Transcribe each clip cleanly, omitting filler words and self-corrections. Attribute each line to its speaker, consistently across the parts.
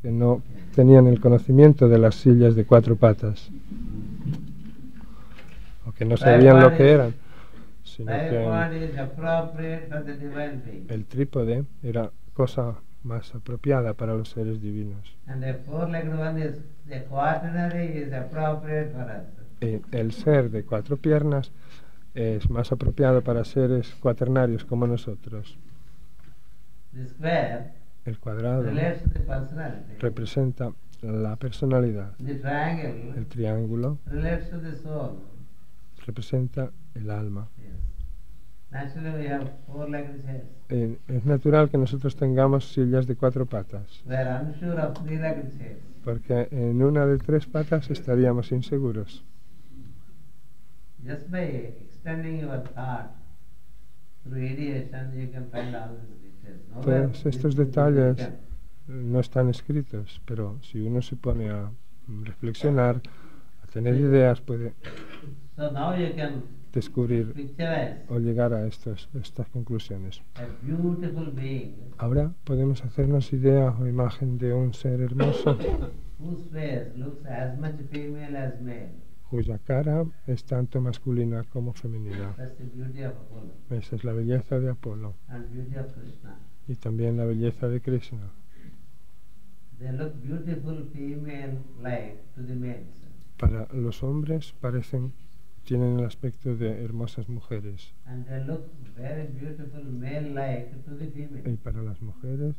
Speaker 1: que no tenían el conocimiento de las sillas de 4 patas, o que no sabían lo que eran, sino que el trípode era cosa más apropiada para los seres divinos. Y el ser de 4 piernas es más apropiado para seres cuaternarios como nosotros. El cuadrado representa la personalidad. El triángulo representa el alma. Es natural que nosotros tengamos sillas de 4 patas, porque en una de 3 patas estaríamos inseguros. Todos estos detalles no están escritos, pero si uno se pone a reflexionar, a tener ideas, puede descubrir o llegar a estas conclusiones. Ahora podemos hacernos idea o imagen de un ser hermoso cuya cara es tanto masculina como femenina. Esa es la belleza de Apolo y también la belleza de Krishna. Para los hombres tienen el aspecto de hermosas mujeres, y para las mujeres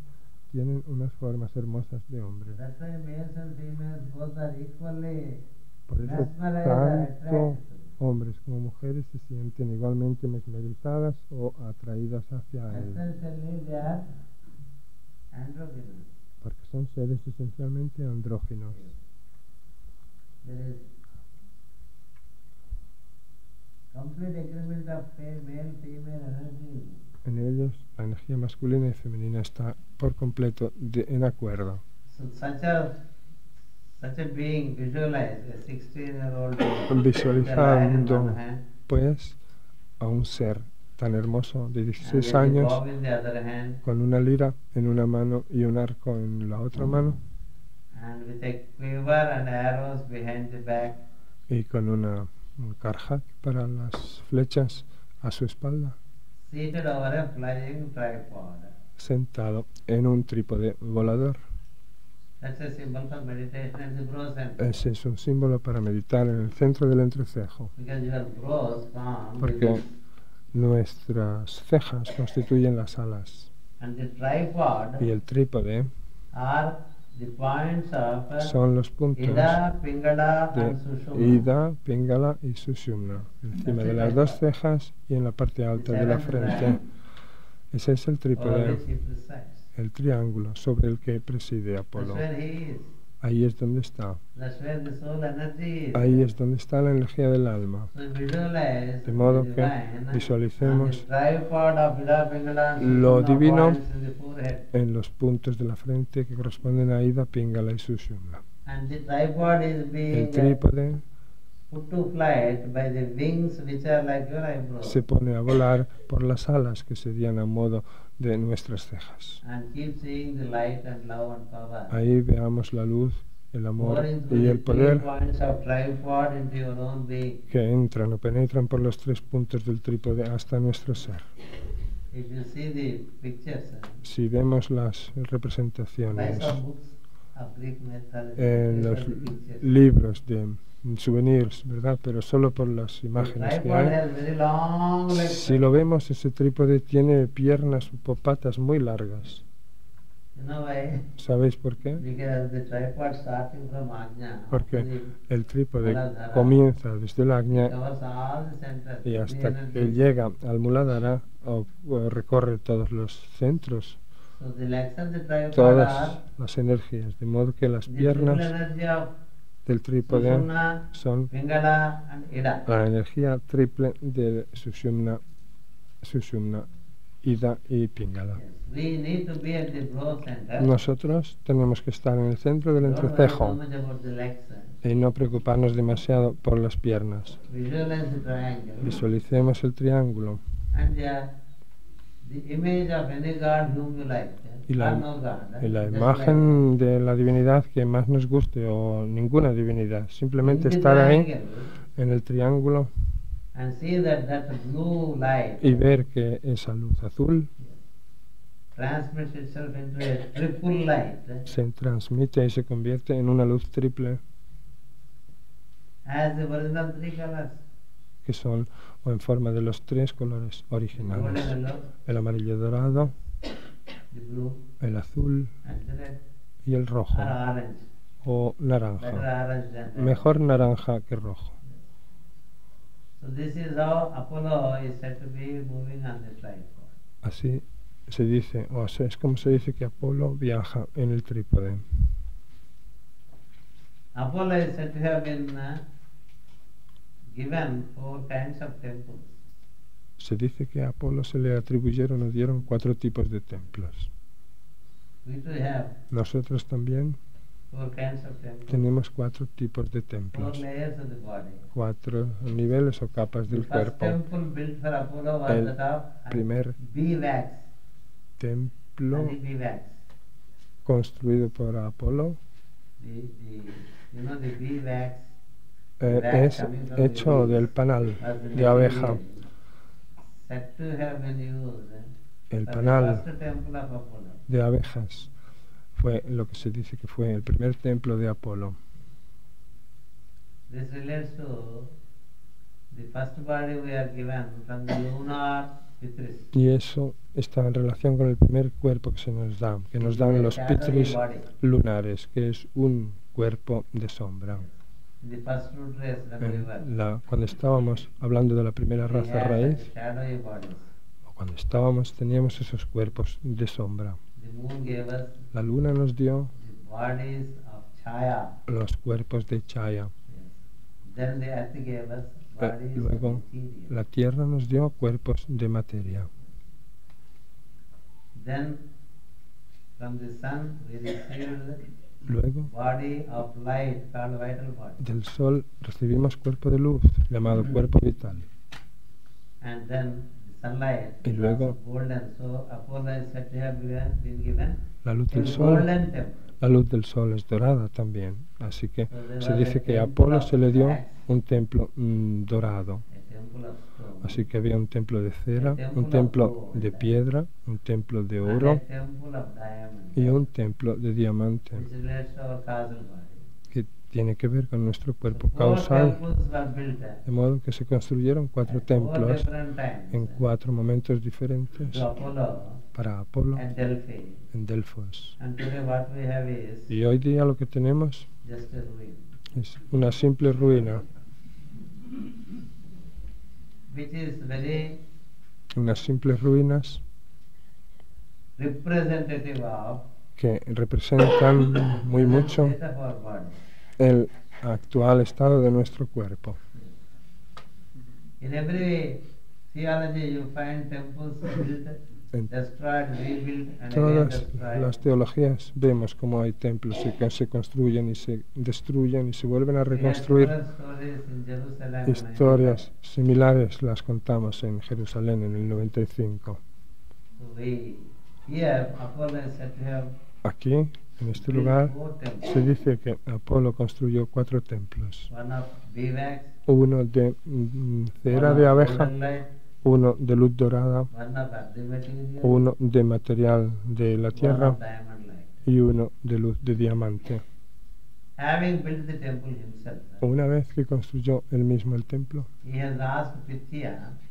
Speaker 1: tienen unas formas hermosas de hombres. Por eso tanto hombres como mujeres se sienten igualmente mesmerizadas o atraídas hacia él, porque son seres esencialmente andróginos. En ellos la energía masculina y femenina está por completo en acuerdo. Visualizando pues a un ser tan hermoso de 16 años con una lira en una mano y un arco en la otra mano, y con un karhak para las flechas a su espalda, sentado en un trípode volador. Ese es un símbolo para meditar en el centro del entrecejo, porque nuestras cejas constituyen las alas, y el trípode son los puntos de Ida, Pingala y Sushumna, encima de las 2 cejas y en la parte alta de la frente. Ese es el trípode, el triángulo sobre el que preside Apolo. Ahí es donde está. Ahí es donde está la energía del alma. De modo que visualicemos lo divino en los puntos de la frente que corresponden a Ida, Pingala y Sushumna. El trípode se pone a volar por las alas que serían a modo de nuestras cejas. Ahí veamos la luz, el amor y el poder que entran o penetran por los 3 puntos del trípode hasta nuestro ser. Si vemos las representaciones en los libros de souvenirs, ¿verdad? Pero solo por las imágenes que hay. Si lo vemos, ese trípode tiene piernas o patas muy largas. ¿Sabéis por qué? Porque el trípode comienza desde el Ajna y hasta que llega al Muladhara o recorre todos los centros, todas las energías, de modo que las piernas del trípode son la energía triple de Sushumna, Ida y Pingala. Nosotros tenemos que estar en el centro del entrecejo y no preocuparnos demasiado por las piernas. Visualicemos el triángulo Y la imagen de la divinidad que más nos guste o ninguna divinidad, simplemente estar ahí en el triángulo y ver que esa luz azul se transmite y se convierte en una luz triple, que son o en forma de los tres colores originales: el amarillo dorado, el azul y el rojo o naranja. Mejor naranja que rojo. Así se dice, o sea, es como se dice que Apolo viaja en el trípode.
Speaker 2: Apollo is said to have been given 4 kinds of temples.
Speaker 1: Se dice que a Apolo se le atribuyeron o dieron 4 tipos de templos. Nosotros también tenemos 4 tipos de templos, 4 niveles o capas del cuerpo. El primer templo construido por Apolo es hecho del panal de abeja. El panal de abejas fue lo que se dice que fue el primer templo de Apolo. Y eso está en relación con el primer cuerpo que se nos da, que nos dan los pitris lunares, que es un cuerpo de sombra. Cuando estábamos hablando de la primera raza raíz, o cuando teníamos esos cuerpos de sombra. La luna nos dio los cuerpos de Chaya. Luego la tierra nos dio cuerpos de materia. Luego del sol recibimos cuerpo de luz llamado cuerpo vital. Y luego la luz del sol es dorada también, así que se dice que a Apolo se le dio un templo dorado. Así que había un templo de cera, un templo de piedra, un templo de oro y un templo de diamante, que tiene que ver con nuestro cuerpo causal, de modo que se construyeron 4 templos en 4 momentos diferentes para Apolo en Delfos. Y hoy día lo que tenemos es una simple ruina, unas simples ruinas que representan muy mucho el actual estado de nuestro cuerpo. En todas las teologías vemos cómo hay templos que se construyen y se destruyen y se vuelven a reconstruir. Historias similares las contamos en Jerusalén en el 95. Aquí, en este lugar, se dice que Apolo construyó 4 templos. Uno de cera de abeja, uno de luz dorada, uno de material de la tierra y uno de luz de diamante. Una vez que construyó él mismo el templo,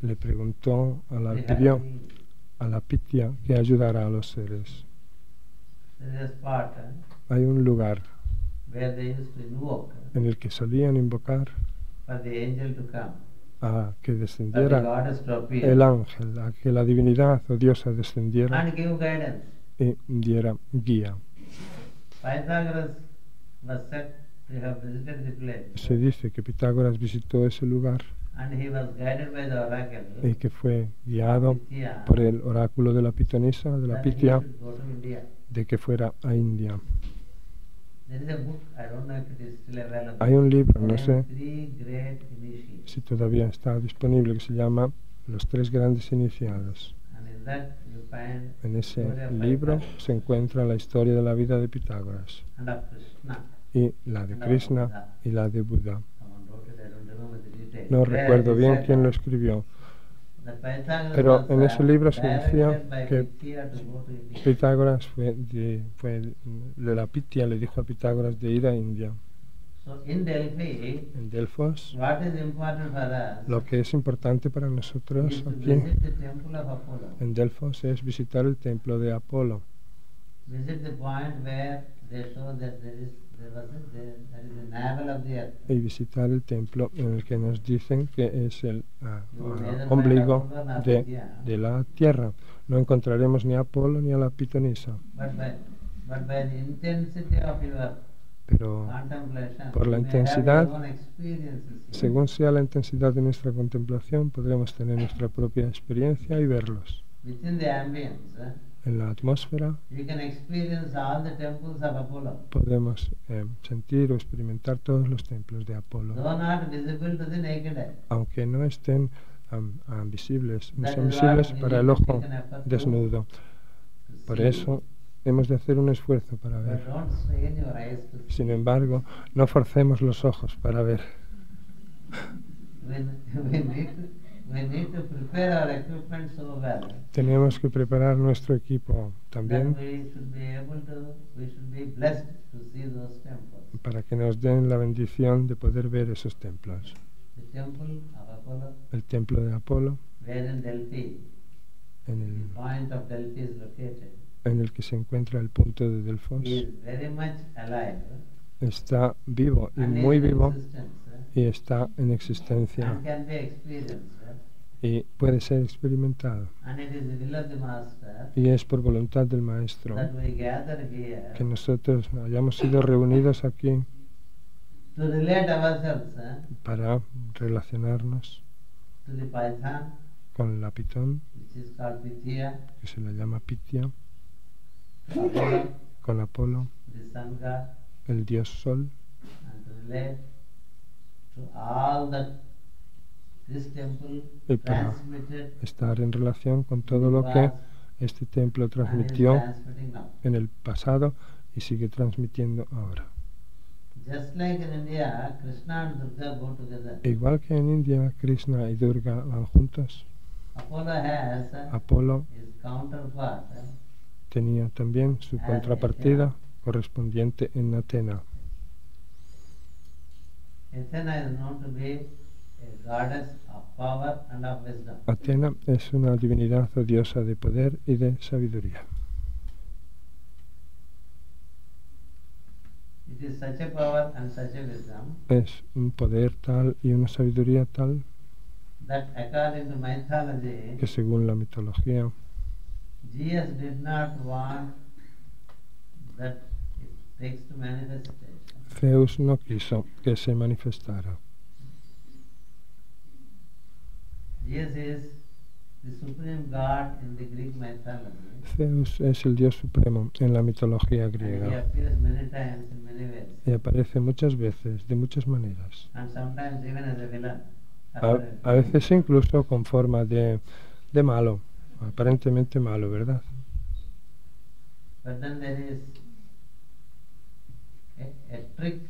Speaker 1: le preguntó a la Pitya que ayudara a los seres. Hay un lugar en el que solían invocar a que descendiera el ángel, a que la divinidad o diosa descendiera y diera guía. Se dice que Pitágoras visitó ese lugar y que fue guiado por el oráculo de la pitonisa, de la Pitya, de que fuera a India. Hay un libro, no sé si todavía está disponible, que se llama Los 3 grandes iniciados.
Speaker 2: that you find
Speaker 1: En ese
Speaker 2: story of
Speaker 1: libro
Speaker 2: Pythagoras
Speaker 1: se encuentra la historia de la vida de Pitágoras
Speaker 2: and of Krishna.
Speaker 1: y la de
Speaker 2: And of
Speaker 1: Krishna
Speaker 2: Buddha.
Speaker 1: y la de Buda.
Speaker 2: Someone wrote it, I don't remember the details.
Speaker 1: No
Speaker 2: There
Speaker 1: recuerdo
Speaker 2: he
Speaker 1: bien
Speaker 2: said
Speaker 1: quién lo
Speaker 2: that
Speaker 1: escribió,
Speaker 2: Pythagoras
Speaker 1: pero
Speaker 2: was,
Speaker 1: en ese libro se
Speaker 2: directed
Speaker 1: decía
Speaker 2: by
Speaker 1: que
Speaker 2: Pitya to go to India.
Speaker 1: Pitágoras la Pitya le dijo a Pitágoras de ir a India.
Speaker 2: So in Delphi,
Speaker 1: En Delfos,
Speaker 2: what is important for us
Speaker 1: lo que es importante para
Speaker 2: is
Speaker 1: nosotros
Speaker 2: to
Speaker 1: aquí
Speaker 2: visit the temple of Apollo.
Speaker 1: en Delfos es visitar el templo de Apolo,
Speaker 2: Visit the point where they show that there is the navel of the earth.
Speaker 1: y visitar el templo en el que nos dicen que es el ombligo de la tierra. No encontraremos ni a Apolo ni a la pitonisa,
Speaker 2: But by the intensity of your
Speaker 1: pero
Speaker 2: contemplation,
Speaker 1: por la
Speaker 2: you may have
Speaker 1: intensidad,
Speaker 2: your own experiences here.
Speaker 1: según sea la intensidad de nuestra contemplación, podremos tener nuestra propia experiencia y verlos.
Speaker 2: Within the ambience,
Speaker 1: En la atmósfera
Speaker 2: you can experience all the temples of Apollo,
Speaker 1: podemos sentir o experimentar todos los templos de Apolo,
Speaker 2: though not visible to the naked eye.
Speaker 1: aunque no estén visibles, no
Speaker 2: That
Speaker 1: sean
Speaker 2: is what
Speaker 1: visibles
Speaker 2: we
Speaker 1: para
Speaker 2: need
Speaker 1: el
Speaker 2: to
Speaker 1: ojo
Speaker 2: take an effort to
Speaker 1: desnudo. Por
Speaker 2: see.
Speaker 1: eso hemos de hacer un esfuerzo para
Speaker 2: But
Speaker 1: ver.
Speaker 2: don't strain your eyes to see.
Speaker 1: Sin embargo, no forcemos los ojos para ver.
Speaker 2: We need to prepare our equipment so well
Speaker 1: Tenemos que preparar nuestro equipo
Speaker 2: that
Speaker 1: también
Speaker 2: we should be blessed to see those temples.
Speaker 1: para que nos den la bendición de poder ver esos templos.
Speaker 2: The temple of Apollo,
Speaker 1: El templo de Apolo,
Speaker 2: where in Delphi,
Speaker 1: en
Speaker 2: the
Speaker 1: el,
Speaker 2: point of Delphi is located,
Speaker 1: en el que se encuentra el punto de Delfos,
Speaker 2: is very much alive
Speaker 1: está vivo y
Speaker 2: and
Speaker 1: muy
Speaker 2: is in
Speaker 1: vivo
Speaker 2: existence,
Speaker 1: y está en existencia
Speaker 2: and can be experienced.
Speaker 1: y puede ser experimentado.
Speaker 2: And it is the will of the Master
Speaker 1: Y es por voluntad del Maestro
Speaker 2: that we gather here
Speaker 1: que nosotros hayamos sido reunidos aquí
Speaker 2: to relate ourselves
Speaker 1: para relacionarnos
Speaker 2: to the Python,
Speaker 1: con la Pitón,
Speaker 2: which is called Pitya,
Speaker 1: que se le llama Pitya,
Speaker 2: to Apollo,
Speaker 1: con Apolo,
Speaker 2: the sun god,
Speaker 1: el dios Sol,
Speaker 2: and to relate to all that this temple
Speaker 1: y para
Speaker 2: transmitted
Speaker 1: estar en relación con todo lo
Speaker 2: was
Speaker 1: que este templo
Speaker 2: and is
Speaker 1: transmitió
Speaker 2: transmitting now.
Speaker 1: en el pasado y sigue transmitiendo ahora.
Speaker 2: Just like in India, Krishna and Durga go together.
Speaker 1: Igual que en India, Krishna y Durga van juntos,
Speaker 2: Apollo has
Speaker 1: Apolo
Speaker 2: his counterpart
Speaker 1: tenía también su contrapartida correspondiente en Atena.
Speaker 2: Athena is known to be a goddess of power and of wisdom.
Speaker 1: Atena es una divinidad o diosa de poder y de sabiduría.
Speaker 2: It is such a power and such a wisdom
Speaker 1: Es un poder tal y una sabiduría tal
Speaker 2: that according to mythology,
Speaker 1: que según la mitología,
Speaker 2: Zeus did not want that it takes to manifestation.
Speaker 1: Zeus no quiso que se manifestara.
Speaker 2: Zeus is the supreme god in the Greek mythology.
Speaker 1: Zeus es el dios supremo en la mitología
Speaker 2: And he
Speaker 1: griega
Speaker 2: appears many times in many ways.
Speaker 1: y aparece muchas veces, de muchas maneras.
Speaker 2: And sometimes even as a villain.
Speaker 1: A veces incluso con forma de malo, aparentemente malo, ¿verdad?
Speaker 2: But then there is a trick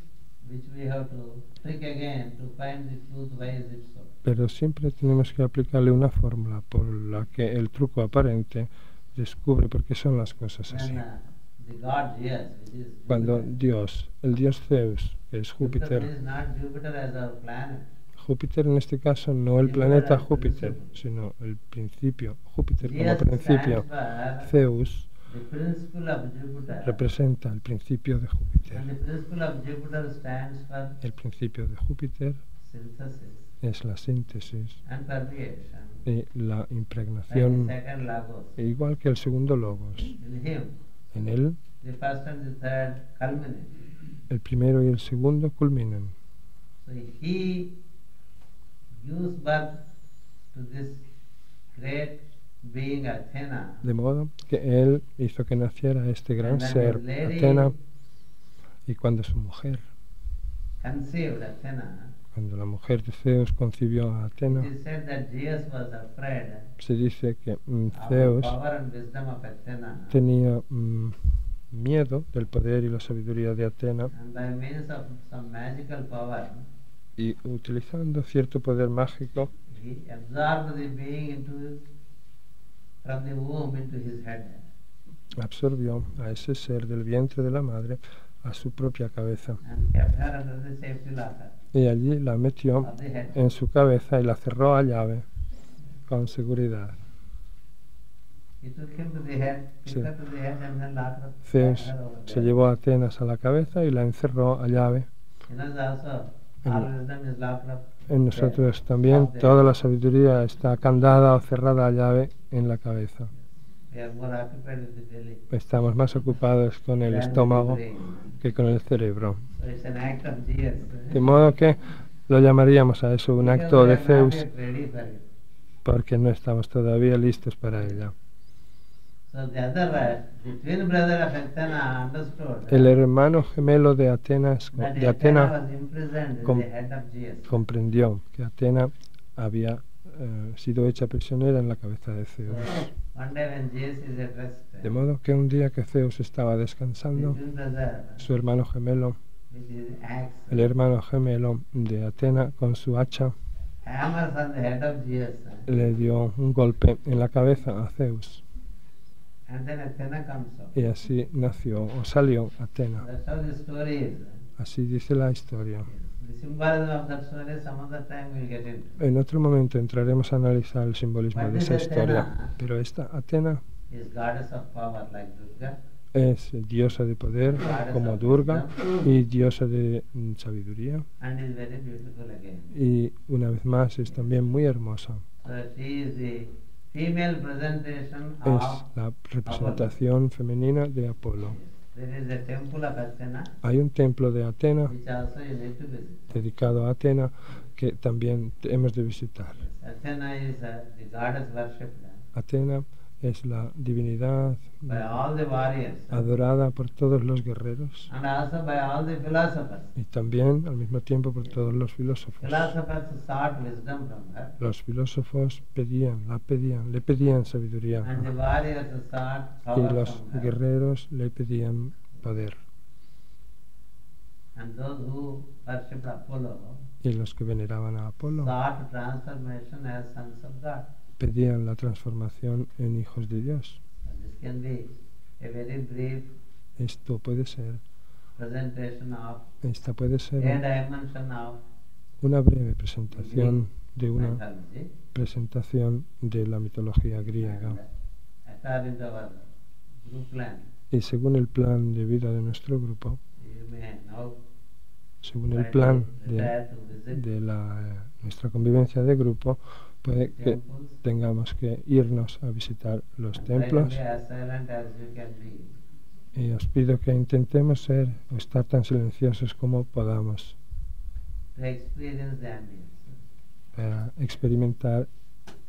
Speaker 2: which we have to trick again to find the truth. Why is it so?
Speaker 1: Pero siempre tenemos que aplicarle una fórmula por la que el truco aparente descubre por qué son las cosas así.
Speaker 2: When the god Zeus, which is
Speaker 1: Cuando
Speaker 2: Jupiter,
Speaker 1: Dios, el dios Zeus, que es
Speaker 2: Jupiter
Speaker 1: Júpiter,
Speaker 2: is not Jupiter as our planet.
Speaker 1: Júpiter en este caso no el
Speaker 2: Júpiter
Speaker 1: planeta
Speaker 2: as
Speaker 1: Júpiter,
Speaker 2: principle.
Speaker 1: sino el principio, Júpiter como
Speaker 2: Zeus
Speaker 1: principio.
Speaker 2: stands for
Speaker 1: Zeus
Speaker 2: the principle of Jupiter.
Speaker 1: representa el principio de Júpiter.
Speaker 2: And the principle of Jupiter stands for
Speaker 1: El principio de Júpiter
Speaker 2: synthesis
Speaker 1: es la síntesis
Speaker 2: and permeation.
Speaker 1: y la
Speaker 2: Like the
Speaker 1: impregnación,
Speaker 2: second logos.
Speaker 1: igual que el segundo logos.
Speaker 2: In him,
Speaker 1: En él,
Speaker 2: the first and the third culminate.
Speaker 1: el primero y el segundo culminan.
Speaker 2: So he gives birth to this great being Athena.
Speaker 1: De modo que él hizo que naciera este gran
Speaker 2: And when
Speaker 1: ser,
Speaker 2: his lady
Speaker 1: Atena, y cuando su mujer
Speaker 2: conceived Athena,
Speaker 1: Cuando la mujer de Zeus concibió a Atena,
Speaker 2: It is said that Zeus was afraid
Speaker 1: se dice que
Speaker 2: of the
Speaker 1: Zeus
Speaker 2: power and wisdom of Athena,
Speaker 1: tenía miedo del poder y la sabiduría de Atena,
Speaker 2: and by means of some magical power,
Speaker 1: y utilizando cierto poder mágico,
Speaker 2: he absorbed the being from the womb into his head.
Speaker 1: absorbió a ese ser del vientre de la madre a su propia cabeza.
Speaker 2: And kept her under the safety locker
Speaker 1: Y allí la metió
Speaker 2: of the head.
Speaker 1: en su cabeza y la cerró a llave con seguridad.
Speaker 2: He took him to the head, took
Speaker 1: Sí.
Speaker 2: her to the head, and then locked
Speaker 1: Zeus
Speaker 2: her over
Speaker 1: se
Speaker 2: there.
Speaker 1: llevó a Atenas a la cabeza y la encerró a llave.
Speaker 2: In us also, all wisdom is locked up.
Speaker 1: En nosotros también toda la sabiduría está candada o cerrada a llave en la cabeza.
Speaker 2: We are more occupied with the belly
Speaker 1: Estamos más ocupados con el
Speaker 2: than with the
Speaker 1: estómago
Speaker 2: brain.
Speaker 1: que con el cerebro.
Speaker 2: So it's an act of Zeus.
Speaker 1: De modo que lo llamaríamos a eso un
Speaker 2: Because
Speaker 1: acto
Speaker 2: we
Speaker 1: de
Speaker 2: are not
Speaker 1: Zeus
Speaker 2: yet ready for it.
Speaker 1: porque no estamos todavía listos para ella.
Speaker 2: So the twin brother of Athena understood
Speaker 1: El hermano gemelo de Atena
Speaker 2: that Athena was imprisoned in
Speaker 1: com-
Speaker 2: the head of Zeus.
Speaker 1: comprendió que Atena había sido hecha prisionera en la cabeza de Zeus.
Speaker 2: So one day when Zeus is at rest,
Speaker 1: De modo que un día que Zeus estaba
Speaker 2: the
Speaker 1: descansando,
Speaker 2: twin brother
Speaker 1: su hermano gemelo,
Speaker 2: with his axe
Speaker 1: el hermano gemelo de Atena, con su hacha,
Speaker 2: hammers on the head of Zeus.
Speaker 1: le dio un golpe en la cabeza a Zeus.
Speaker 2: And then Athena comes out.
Speaker 1: Y así nació o salió Atena.
Speaker 2: That's how the story is.
Speaker 1: Así dice la historia.
Speaker 2: The symbolism of that story some other time we'll get into.
Speaker 1: En otro momento entraremos a analizar el simbolismo
Speaker 2: But
Speaker 1: de
Speaker 2: this
Speaker 1: esa historia.
Speaker 2: Athena
Speaker 1: Pero esta Atena
Speaker 2: is goddess of power like Durga.
Speaker 1: es diosa de poder como Durga y diosa de sabiduría.
Speaker 2: And is very beautiful again.
Speaker 1: Y una vez más es también muy hermosa.
Speaker 2: So she is the female presentation
Speaker 1: Es
Speaker 2: of
Speaker 1: la representación femenina de Apolo.
Speaker 2: there is a temple of Athena
Speaker 1: Hay un templo de Atena
Speaker 2: which also you need to visit.
Speaker 1: dedicado a Atena que también hemos de visitar.
Speaker 2: Athena is the goddess worshipped
Speaker 1: Atena es la divinidad
Speaker 2: by all the warriors
Speaker 1: adorada por todos los guerreros
Speaker 2: and also by all the philosophers.
Speaker 1: y también al mismo tiempo por todos los filósofos.
Speaker 2: Philosophers sought wisdom from her
Speaker 1: Los filósofos le pedían sabiduría
Speaker 2: and the warriors sought
Speaker 1: y
Speaker 2: power
Speaker 1: los
Speaker 2: from her.
Speaker 1: guerreros le pedían poder.
Speaker 2: And those who worshipped Apollo
Speaker 1: Y los que veneraban a Apolo
Speaker 2: sought transformation as sons of God.
Speaker 1: pedían la transformación en hijos de Dios.
Speaker 2: And this can be a very brief
Speaker 1: Esto puede ser,
Speaker 2: presentation of
Speaker 1: esta puede
Speaker 2: a
Speaker 1: ser
Speaker 2: dimension of
Speaker 1: una breve presentación de una
Speaker 2: mythology.
Speaker 1: presentación de la mitología griega.
Speaker 2: And according to our group plan,
Speaker 1: Y según el plan de vida de nuestro grupo,
Speaker 2: you may now
Speaker 1: según el
Speaker 2: try
Speaker 1: plan
Speaker 2: to retire to visit
Speaker 1: de nuestra convivencia de grupo, puede que
Speaker 2: temples.
Speaker 1: tengamos que irnos a visitar los
Speaker 2: And try to
Speaker 1: templos.
Speaker 2: be as silent as you can be.
Speaker 1: Y os pido que intentemos ser o estar tan silenciosos como podamos
Speaker 2: To experience the ambience.
Speaker 1: para experimentar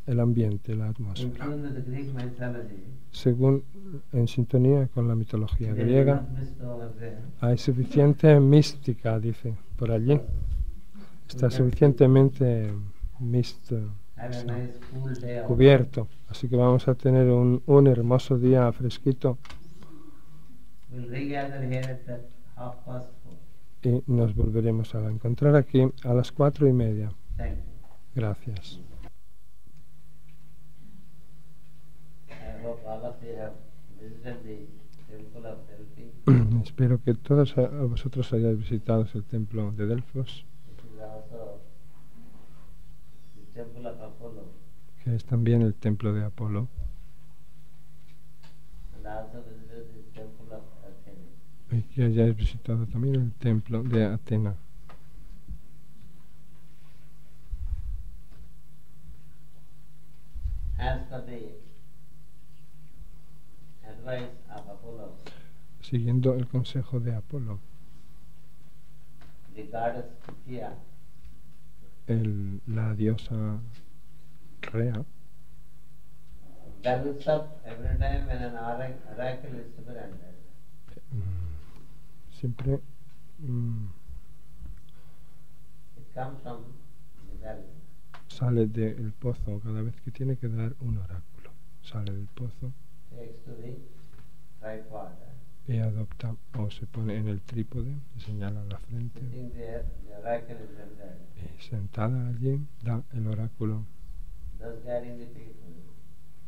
Speaker 1: el ambiente, la
Speaker 2: In
Speaker 1: atmósfera.
Speaker 2: tune with the Greek mythology,
Speaker 1: Según en sintonía con la mitología
Speaker 2: there is
Speaker 1: griega,
Speaker 2: enough mist over there.
Speaker 1: hay suficiente mística, dice, por allí. Está suficientemente
Speaker 2: Have a nice cool day out.
Speaker 1: cubierto. Así que vamos a tener un hermoso día fresquito
Speaker 2: We'll regather here at 4:30.
Speaker 1: y nos volveremos a encontrar aquí a las 4:30.
Speaker 2: Thank you.
Speaker 1: Gracias.
Speaker 2: I hope all of you have visited the temple of Delphi.
Speaker 1: Espero que todos vosotros hayáis visitado el templo de Delfos,
Speaker 2: It is also the temple of Apollo,
Speaker 1: que es también el templo de Apolo,
Speaker 2: and also visited the temple of Athena.
Speaker 1: y que hayáis visitado también el templo de Atena.
Speaker 2: As per the advice of Apollo,
Speaker 1: Siguiendo el consejo de Apolo,
Speaker 2: the goddess Pythia
Speaker 1: la diosa Rea
Speaker 2: bells up every time when an oracle is to be rendered.
Speaker 1: siempre
Speaker 2: It comes from the well.
Speaker 1: Sale del pozo cada vez que tiene que dar un oráculo. Sale del pozo
Speaker 2: Takes to the tripod.
Speaker 1: y adopta o se pone en el trípode y señala la frente.
Speaker 2: Sitting there, the oracle is rendered.
Speaker 1: Y sentada allí da el oráculo.
Speaker 2: Thus guiding the people.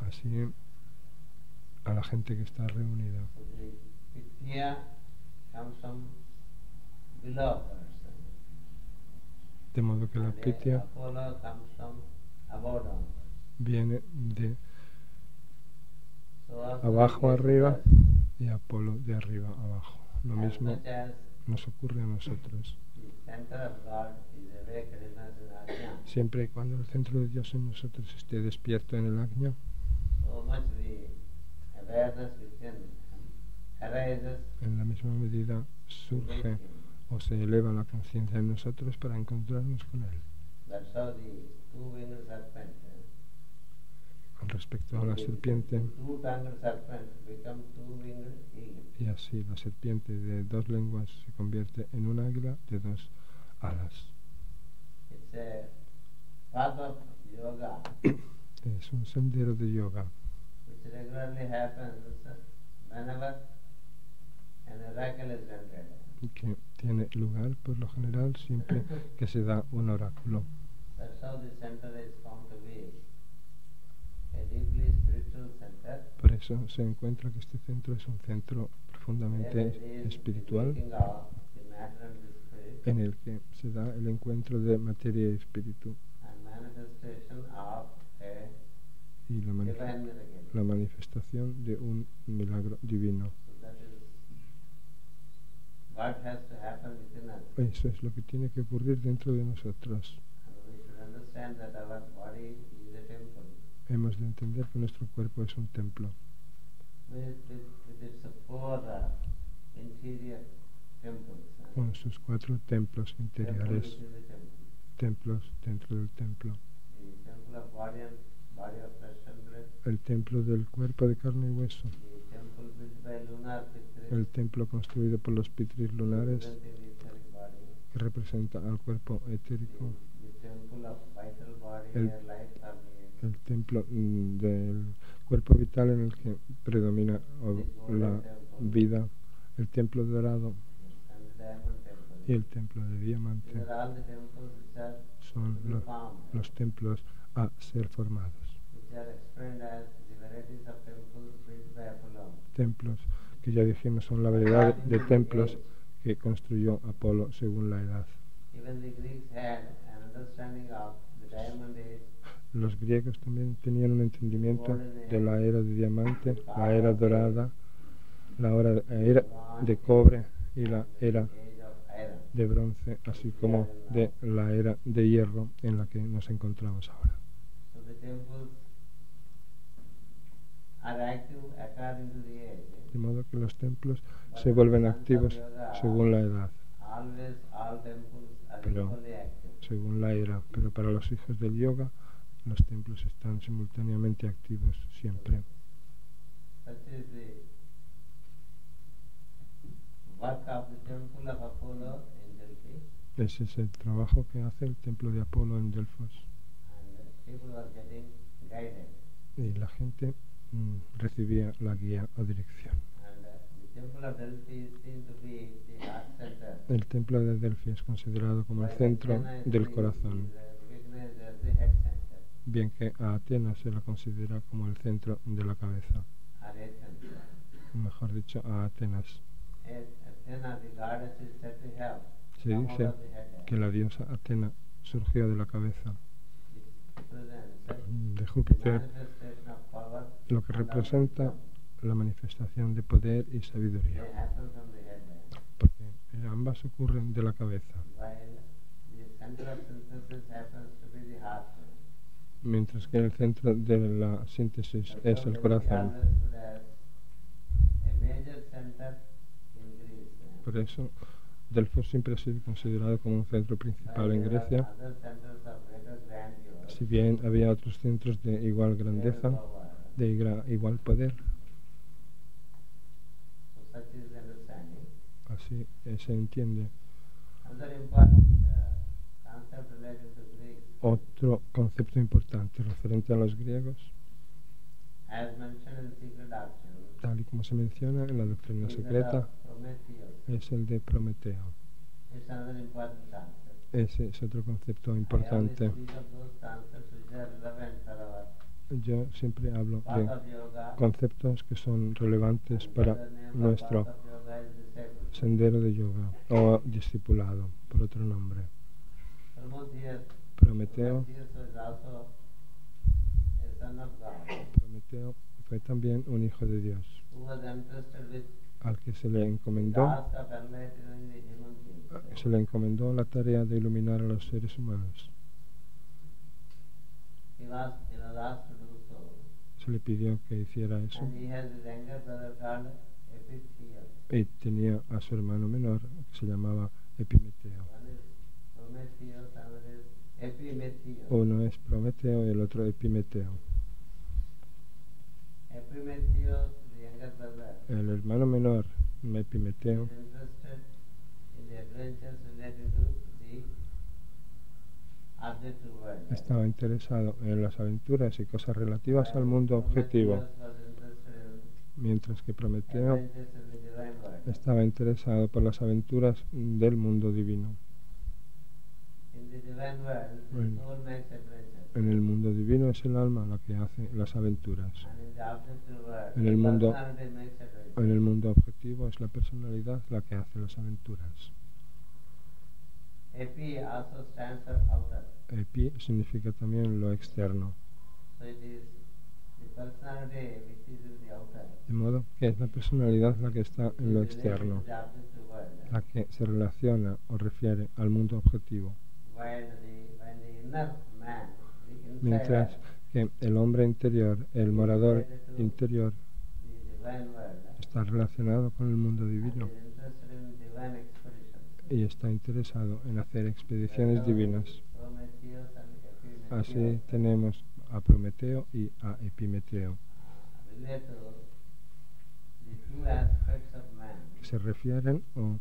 Speaker 1: Así a la gente que está reunida.
Speaker 2: So the Pitya comes from below person.
Speaker 1: De modo que la
Speaker 2: And the
Speaker 1: Pitya
Speaker 2: Apollo comes from above down.
Speaker 1: viene de
Speaker 2: So also
Speaker 1: abajo
Speaker 2: the
Speaker 1: arriba
Speaker 2: us,
Speaker 1: y Apolo de arriba abajo. Lo
Speaker 2: as
Speaker 1: mismo
Speaker 2: much as
Speaker 1: nos ocurre a nosotros.
Speaker 2: the center of God is awake in us in Ajna,
Speaker 1: Siempre y cuando el centro de Dios en nosotros esté despierto en el Ajna,
Speaker 2: so much the awareness within arises
Speaker 1: en la misma medida
Speaker 2: to
Speaker 1: surge
Speaker 2: meet him.
Speaker 1: o se eleva la conciencia en nosotros para encontrarnos con Él.
Speaker 2: That's how the two-winged serpent,
Speaker 1: Con respecto a la serpiente,
Speaker 2: two-tongued serpent become two-winged eagle.
Speaker 1: y así la serpiente de dos lenguas se convierte en un águila de dos alas.
Speaker 2: It's a path of yoga
Speaker 1: Es un sendero de yoga
Speaker 2: which regularly happens whenever an oracle is rendered.
Speaker 1: que tiene lugar por lo general siempre que se da un oráculo.
Speaker 2: That's how the center is found to be a deeply spiritual center.
Speaker 1: Por eso se encuentra que este centro es un centro
Speaker 2: Where
Speaker 1: profundamente
Speaker 2: it is the
Speaker 1: espiritual
Speaker 2: meeting of the matter and the spirit
Speaker 1: en el que se da el encuentro de materia y espíritu
Speaker 2: and manifestation of a
Speaker 1: y
Speaker 2: divine miracle.
Speaker 1: la manifestación de un milagro divino.
Speaker 2: So that is what has to happen within us.
Speaker 1: Eso es lo que tiene que ocurrir dentro de nosotros.
Speaker 2: And we should understand that our body is a temple
Speaker 1: Hemos de entender que nuestro cuerpo es un templo
Speaker 2: with its four interior temples.
Speaker 1: con sus 4 templos
Speaker 2: Temple
Speaker 1: interiores,
Speaker 2: within the temple.
Speaker 1: templos dentro del templo.
Speaker 2: The temple of body of flesh and blood.
Speaker 1: El templo del cuerpo de carne y hueso,
Speaker 2: The temple built by lunar Pitris,
Speaker 1: el templo construido por los pitris lunares
Speaker 2: representing the etheric body.
Speaker 1: que representa al cuerpo etérico,
Speaker 2: The temple of vital body
Speaker 1: El-
Speaker 2: where life permeates.
Speaker 1: el templo del cuerpo vital en el que predomina la vida, el templo dorado
Speaker 2: And the diamond temple.
Speaker 1: y el templo de diamante.
Speaker 2: These are all the temples which are
Speaker 1: Son
Speaker 2: to be formed,
Speaker 1: los templos a ser formados.
Speaker 2: which are explained as the varieties of temples built by Apollo.
Speaker 1: Templos que ya dijimos son la variedad de templos que construyó Apolo según la edad.
Speaker 2: Even the Greeks had an understanding of the diamond age,
Speaker 1: Los griegos también tenían un entendimiento de la era de diamante, la era dorada, la era de cobre y la era
Speaker 2: age of iron.
Speaker 1: de bronce, así como de la era de hierro en la que nos encontramos ahora.
Speaker 2: So the temples are active according to the age.
Speaker 1: De modo que los templos se vuelven activos según la edad,
Speaker 2: Always all temples are
Speaker 1: Pero-
Speaker 2: equally active.
Speaker 1: según la era, pero para los hijos del yoga los templos están simultáneamente activos siempre.
Speaker 2: Such is the work of the temple of Apollo in Delphi,
Speaker 1: Ese es el trabajo que hace el templo de Apolo en Delfos.
Speaker 2: and people are getting guided.
Speaker 1: Y la gente recibía la guía o dirección.
Speaker 2: And the temple of Delphi is seen to be the heart center.
Speaker 1: El templo de Delfi es considerado como el centro del corazón,
Speaker 2: Recognized as the head center,
Speaker 1: bien que a Atenas se la considera como el centro de la cabeza,
Speaker 2: or head center.
Speaker 1: o mejor dicho, a Atenas.
Speaker 2: Athena, the goddess, is said to have
Speaker 1: Se
Speaker 2: come out
Speaker 1: dice
Speaker 2: of the head.
Speaker 1: que la diosa Atena surgió de la cabeza
Speaker 2: It represents
Speaker 1: de
Speaker 2: the
Speaker 1: Júpiter,
Speaker 2: manifestation of power
Speaker 1: lo que
Speaker 2: and of
Speaker 1: representa
Speaker 2: wisdom.
Speaker 1: la manifestación de poder y
Speaker 2: They
Speaker 1: sabiduría,
Speaker 2: happen from the head.
Speaker 1: porque ambas ocurren de la cabeza,
Speaker 2: While the center of synthesis happens to be the heart.
Speaker 1: mientras que el centro de la síntesis es el corazón.
Speaker 2: Understood as a major center in Greece.
Speaker 1: Por eso, Delfos siempre ha sido considerado como un centro principal en
Speaker 2: While there
Speaker 1: Grecia,
Speaker 2: are other centers of greater grandeur,
Speaker 1: si bien había otros centros de igual
Speaker 2: greater
Speaker 1: grandeza,
Speaker 2: power.
Speaker 1: de igual poder.
Speaker 2: So such is the understanding.
Speaker 1: Así se entiende.
Speaker 2: Another important concept
Speaker 1: Otro concepto importante referente a los griegos,
Speaker 2: as mentioned in secret doctrine,
Speaker 1: tal y como se menciona en la doctrina
Speaker 2: is that
Speaker 1: secreta,
Speaker 2: of Prometheus.
Speaker 1: es el de Prometeo.
Speaker 2: It's another important concept.
Speaker 1: Ese es otro concepto
Speaker 2: I always
Speaker 1: importante.
Speaker 2: speak of those concepts which are relevant for our
Speaker 1: Yo siempre hablo
Speaker 2: path
Speaker 1: de
Speaker 2: of yoga.
Speaker 1: conceptos que son relevantes para
Speaker 2: The name of
Speaker 1: nuestro
Speaker 2: path of yoga is discipleship.
Speaker 1: sendero de yoga o discipulado, por otro nombre.
Speaker 2: Prometheus
Speaker 1: Prometeo,
Speaker 2: was also a son of God
Speaker 1: Prometeo fue también un hijo de Dios,
Speaker 2: who was entrusted with
Speaker 1: al que se le
Speaker 2: the
Speaker 1: encomendó
Speaker 2: task of enlightening the human being.
Speaker 1: la tarea de iluminar a los seres humanos.
Speaker 2: He was asked to do so.
Speaker 1: Se le pidió que hiciera eso
Speaker 2: And he has his younger brother called Epiphiel.
Speaker 1: y tenía a su hermano menor que se llamaba Epimeteo.
Speaker 2: One is Prometheus, another is Epimetheus.
Speaker 1: Uno es Prometeo y el otro Epimeteo.
Speaker 2: Epimetheus, the younger brother,
Speaker 1: El hermano menor, Epimeteo,
Speaker 2: is interested in the adventures related to the objective world.
Speaker 1: estaba interesado en las aventuras y cosas relativas al mundo objetivo,
Speaker 2: Prometheus was interested
Speaker 1: mientras que
Speaker 2: in
Speaker 1: Prometeo
Speaker 2: adventures in the divine world.
Speaker 1: estaba interesado por las aventuras del mundo divino.
Speaker 2: In the divine world, the
Speaker 1: Bueno.
Speaker 2: soul makes adventures.
Speaker 1: En el mundo divino es el alma la que hace las aventuras.
Speaker 2: And in the objective world,
Speaker 1: En el mundo-
Speaker 2: personality makes adventures.
Speaker 1: En el mundo objetivo es la personalidad la que hace las aventuras.
Speaker 2: Epi also stands for outer.
Speaker 1: Epi significa también lo externo,
Speaker 2: So it is the personality which is in the outer.
Speaker 1: de modo que es la personalidad la que está en lo
Speaker 2: It is related
Speaker 1: externo,
Speaker 2: to the objective world.
Speaker 1: la que se relaciona o refiere al mundo objetivo,
Speaker 2: While when the inner man, the
Speaker 1: mientras
Speaker 2: insider,
Speaker 1: que el hombre interior, el morador interior,
Speaker 2: the divine world,
Speaker 1: está relacionado con el mundo
Speaker 2: and
Speaker 1: divino
Speaker 2: is interested in divine expeditions.
Speaker 1: y está interesado en hacer expediciones divinas.
Speaker 2: Prometheus and Epimetheus
Speaker 1: Así tenemos a Prometeo y a Epimeteo,
Speaker 2: relate to the two aspects of man.
Speaker 1: que se refieren o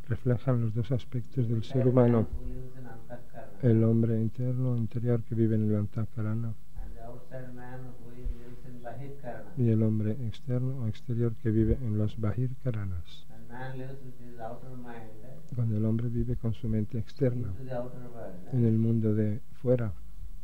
Speaker 1: reflejan los dos aspectos del ser
Speaker 2: Inside
Speaker 1: humano,
Speaker 2: man who lives in Antakarana,
Speaker 1: el hombre interno, interior que vive en el Antakarana
Speaker 2: and the outside man who lives in Bahirkarana.
Speaker 1: y el hombre externo o exterior que vive en los Bahirkaranas.
Speaker 2: And man lives with his outer mind
Speaker 1: Cuando el hombre vive con su mente externa,
Speaker 2: into the outer world.
Speaker 1: en el mundo de fuera,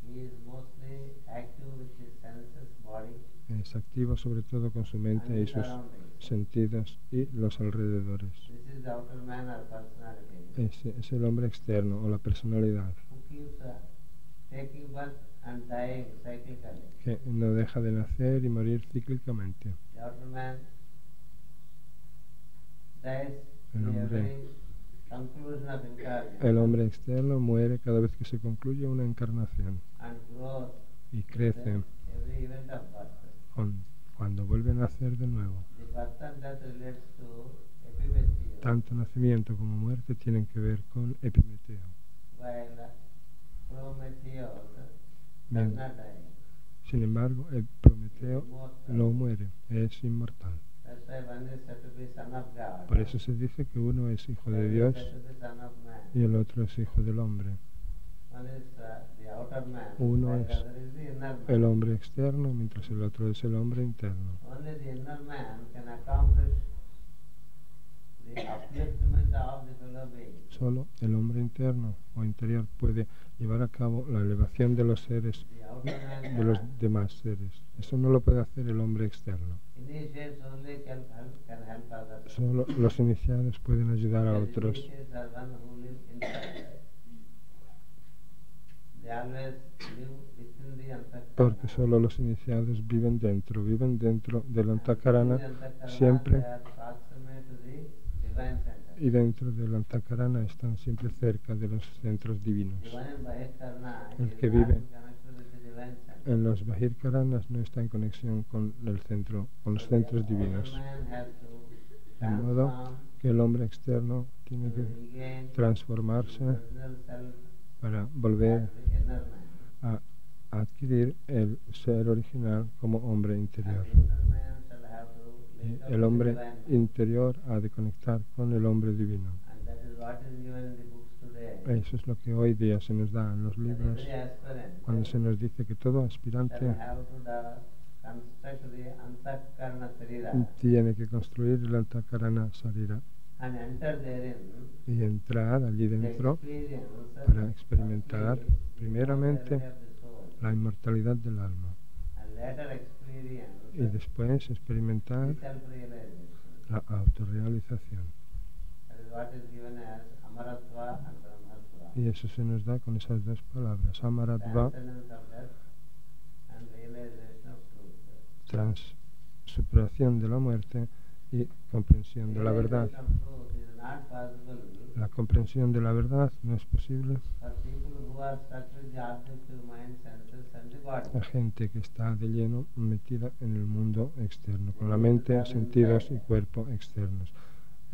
Speaker 2: He is mostly active with his senses, body,
Speaker 1: es activo sobre todo con su
Speaker 2: and
Speaker 1: mente y
Speaker 2: his
Speaker 1: sus
Speaker 2: surroundings.
Speaker 1: sentidos y los alrededores.
Speaker 2: This is the outer man or personality
Speaker 1: Ese es el hombre externo o la personalidad
Speaker 2: who keeps taking birth and dying cyclically.
Speaker 1: que no deja de nacer y morir cíclicamente.
Speaker 2: The outer man dies
Speaker 1: El
Speaker 2: in
Speaker 1: hombre-
Speaker 2: every conclusion of incarnation
Speaker 1: El hombre externo muere cada vez que se concluye una encarnación
Speaker 2: and grows
Speaker 1: y crece
Speaker 2: every event of birth.
Speaker 1: cuando vuelve a nacer de nuevo.
Speaker 2: The birth and death relates to Epimetheus,
Speaker 1: Tanto nacimiento como muerte tienen que ver con Epimeteo.
Speaker 2: while Prometheus does
Speaker 1: Bien.
Speaker 2: not die.
Speaker 1: Sin embargo, el Prometeo
Speaker 2: Immortal.
Speaker 1: no muere, es inmortal.
Speaker 2: That's why one is said to be son of God.
Speaker 1: Por eso se dice que uno es hijo
Speaker 2: One
Speaker 1: de
Speaker 2: is
Speaker 1: Dios
Speaker 2: said to be son of man.
Speaker 1: y el otro es hijo del hombre.
Speaker 2: One is the outer man,
Speaker 1: Uno
Speaker 2: while
Speaker 1: es
Speaker 2: the other is the inner man.
Speaker 1: El hombre externo, mientras el otro es el hombre interno.
Speaker 2: Only the inner man can accomplish the upliftment of the fellow being.
Speaker 1: Solo el hombre interno o interior puede llevar a cabo la elevación de los seres,
Speaker 2: The outer man
Speaker 1: de los
Speaker 2: cannot.
Speaker 1: demás seres. Eso no lo puede hacer el hombre externo.
Speaker 2: Initiates only can help others.
Speaker 1: Solo los iniciados pueden ayudar a
Speaker 2: The
Speaker 1: otros.
Speaker 2: initiates are one who live inside. They always live within the antakarana.
Speaker 1: Porque solo los iniciados viven dentro del Antakarana
Speaker 2: Within the antakarana,
Speaker 1: siempre,
Speaker 2: they are proximate to the divine center.
Speaker 1: y dentro del Antakarana están siempre cerca de los centros divinos.
Speaker 2: The one in Bahirkarana
Speaker 1: El
Speaker 2: is
Speaker 1: que
Speaker 2: not
Speaker 1: vive
Speaker 2: connected with the divine center.
Speaker 1: En los Bahirkaranas no está en conexión con el centro, con los centros divinos.
Speaker 2: The man has to
Speaker 1: De modo
Speaker 2: transform
Speaker 1: que el hombre externo tiene
Speaker 2: to
Speaker 1: que
Speaker 2: regain
Speaker 1: transformarse
Speaker 2: original self
Speaker 1: para volver
Speaker 2: as the inner man.
Speaker 1: a adquirir el ser original como hombre interior.
Speaker 2: And the inner man shall have to
Speaker 1: Y
Speaker 2: link up
Speaker 1: el
Speaker 2: with
Speaker 1: hombre
Speaker 2: the divine man.
Speaker 1: interior ha de conectar con el hombre divino.
Speaker 2: And that is what is given in the books today.
Speaker 1: Eso es lo que hoy día se nos da en los libros,
Speaker 2: Every aspirant
Speaker 1: cuando se nos dice que todo
Speaker 2: shall
Speaker 1: aspirante
Speaker 2: have to construct the Antakarana Sarira
Speaker 1: tiene que construir el Antakarana Sarira
Speaker 2: and enter therein
Speaker 1: y entrar allí
Speaker 2: to
Speaker 1: dentro
Speaker 2: experience
Speaker 1: para experimentar
Speaker 2: firstly the
Speaker 1: primeramente
Speaker 2: immortality of the soul
Speaker 1: la inmortalidad del alma
Speaker 2: and later experience
Speaker 1: y después experimentar
Speaker 2: the self-realization.
Speaker 1: la autorrealización.
Speaker 2: That is what is given as Amaratva and Brahmatva.
Speaker 1: Y eso se nos da con esas dos palabras, Amaratva,
Speaker 2: Transcendence of death and realization of truth.
Speaker 1: superación de la muerte y comprensión de la verdad.
Speaker 2: Realization of truth is not possible
Speaker 1: La comprensión de la verdad no es posible
Speaker 2: for people who are stuck with the objective mind, senses and the body.
Speaker 1: a gente que está de lleno metida en el mundo externo, con la mente, sentidos y cuerpo externos.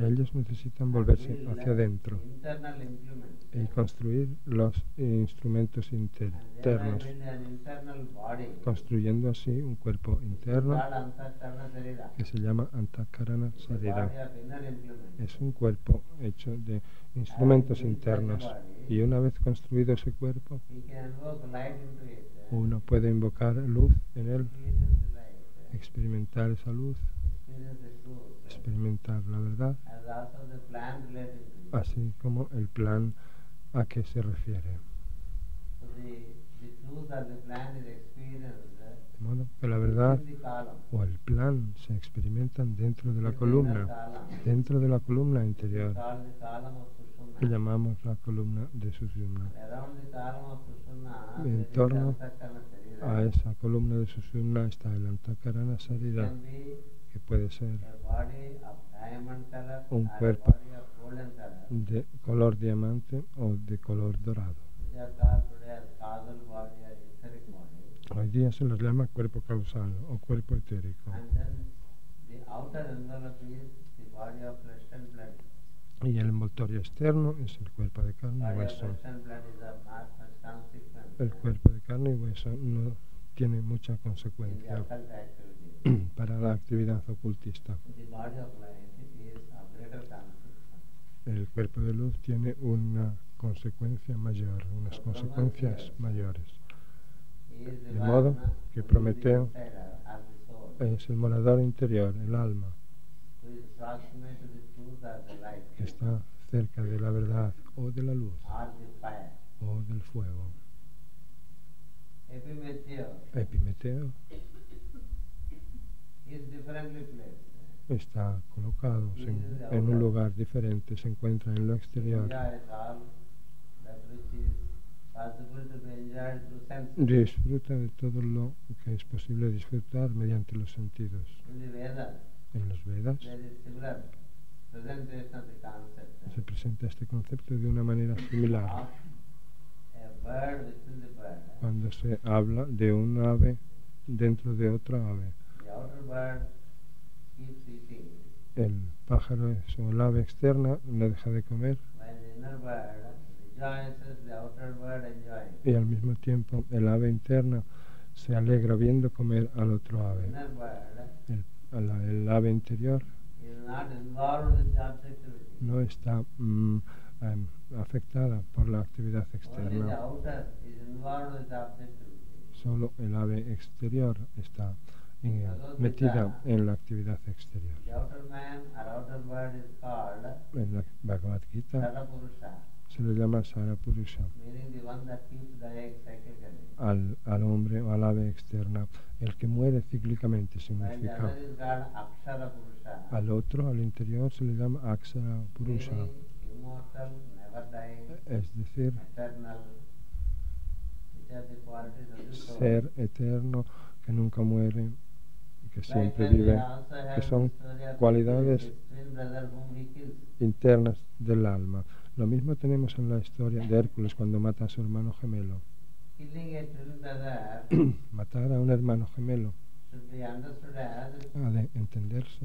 Speaker 1: Ellos necesitan volverse hacia adentro
Speaker 2: Internal implement.
Speaker 1: y construir los instrumentos
Speaker 2: And
Speaker 1: internos,
Speaker 2: build an internal body
Speaker 1: construyendo así un cuerpo interno
Speaker 2: called Antakarana Sarira.
Speaker 1: que se llama Antakarana
Speaker 2: The
Speaker 1: Sarira.
Speaker 2: body of inner implement.
Speaker 1: Es un cuerpo hecho de instrumentos internos y una vez construido ese cuerpo,
Speaker 2: He can invoke light into it.
Speaker 1: uno puede invocar luz en él,
Speaker 2: Experience the light.
Speaker 1: experimentar esa luz,
Speaker 2: Experience the truth.
Speaker 1: experimentar la verdad,
Speaker 2: As also the plan relating to it.
Speaker 1: así como el plan a que se refiere.
Speaker 2: So the truth or the plan is experienced
Speaker 1: De modo que la verdad
Speaker 2: in the column.
Speaker 1: o el plan se experimentan dentro de la
Speaker 2: In the
Speaker 1: columna,
Speaker 2: inner column.
Speaker 1: dentro de la columna interior,
Speaker 2: Called the column of
Speaker 1: que
Speaker 2: Sushumna.
Speaker 1: llamamos la columna de Sushumna.
Speaker 2: Around the column of Sushumna,
Speaker 1: En
Speaker 2: there is
Speaker 1: torno
Speaker 2: Antakarana Sarira.
Speaker 1: A esa columna de Sushumna está el Antakarana Sarira,
Speaker 2: Can be
Speaker 1: que puede ser
Speaker 2: a body of diamond color
Speaker 1: un
Speaker 2: or a
Speaker 1: cuerpo
Speaker 2: body of golden color.
Speaker 1: de color diamante o de color dorado.
Speaker 2: Which are called today as causal body or etheric body.
Speaker 1: Hoy día se los llama cuerpo causal o cuerpo etérico.
Speaker 2: And then the outer envelope is the body of flesh and blood.
Speaker 1: Y el envoltorio externo es el cuerpo de carne y
Speaker 2: Body of
Speaker 1: hueso.
Speaker 2: flesh and blood is of not much consequence
Speaker 1: El cuerpo de carne y hueso no tiene mucha
Speaker 2: in the
Speaker 1: consecuencia
Speaker 2: occult activity.
Speaker 1: para la actividad ocultista.
Speaker 2: The body of light is of greater consequence.
Speaker 1: El cuerpo de luz tiene una consecuencia mayor, unas consecuencias mayores.
Speaker 2: He is the
Speaker 1: De modo
Speaker 2: one
Speaker 1: que
Speaker 2: who is the
Speaker 1: Prometeo
Speaker 2: insider of the soul,
Speaker 1: es el morador interior, el alma,
Speaker 2: who is proximate to the truth or the light,
Speaker 1: que está cerca de la verdad o de la luz
Speaker 2: or the fire.
Speaker 1: o del fuego.
Speaker 2: Epimeteo
Speaker 1: Epimeteo
Speaker 2: is differently placed.
Speaker 1: está colocado en un lugar diferente, se encuentra en lo exterior.
Speaker 2: Enjoys all that which is possible to be enjoyed through senses.
Speaker 1: Disfruta de todo lo que es posible disfrutar mediante los sentidos.
Speaker 2: In the Vedas,
Speaker 1: En los Vedas
Speaker 2: there is similar presentation of the concept
Speaker 1: se presenta este concepto de una manera similar
Speaker 2: of a bird within the bird.
Speaker 1: cuando se habla de un ave dentro de otra ave.
Speaker 2: The outer bird keeps eating,
Speaker 1: El pájaro o el ave externa no deja de comer
Speaker 2: while the inner bird rejoices the outer bird enjoying.
Speaker 1: y al mismo tiempo el ave interna se alegra viendo comer al otro
Speaker 2: The
Speaker 1: ave.
Speaker 2: inner bird
Speaker 1: El ave interior
Speaker 2: is not involved with the objectivity.
Speaker 1: no está afectada por la actividad
Speaker 2: Only the
Speaker 1: externa.
Speaker 2: outer is involved with the objectivity.
Speaker 1: Solo el ave exterior está metida en la actividad exterior.
Speaker 2: The outer man or outer bird is called
Speaker 1: En la Bhagavad Gita
Speaker 2: Sarapurusha,
Speaker 1: se le llama Sarapurusha,
Speaker 2: meaning the one that keeps the egg cyclically.
Speaker 1: al hombre o al ave externa. El que muere cíclicamente
Speaker 2: While the
Speaker 1: significa.
Speaker 2: other is called Akshara Purusha,
Speaker 1: Al otro, al interior, se le llama Akshara Purusha,
Speaker 2: meaning immortal, never dying,
Speaker 1: es decir,
Speaker 2: eternal, which are the qualities of the soul.
Speaker 1: ser eterno que nunca muere y que siempre
Speaker 2: Likewise, we
Speaker 1: vive,
Speaker 2: also have
Speaker 1: que son
Speaker 2: the story of
Speaker 1: cualidades
Speaker 2: his twin brother whom he kills.
Speaker 1: internas del alma. Lo mismo tenemos en la historia de Hércules cuando mata a su hermano gemelo.
Speaker 2: Killing a twin brother
Speaker 1: Matar a un hermano gemelo
Speaker 2: should be understood as
Speaker 1: ha de entenderse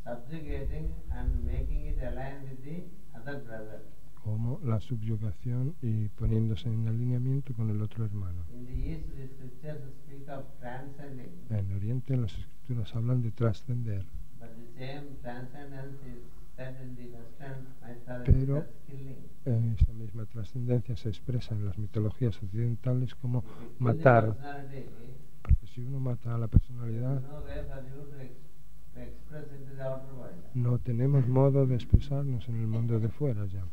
Speaker 2: subjugating and making it align with the other brother.
Speaker 1: como la subyugación y poniéndose en alineamiento con el otro hermano.
Speaker 2: In the East, the scriptures speak of transcending,
Speaker 1: En Oriente las escrituras hablan de trascender,
Speaker 2: but the same transcendence is
Speaker 1: Pero esa misma trascendencia se expresa en las mitologías occidentales como matar, porque si uno mata a la personalidad, no tenemos modo de expresarnos en el mundo de fuera ya.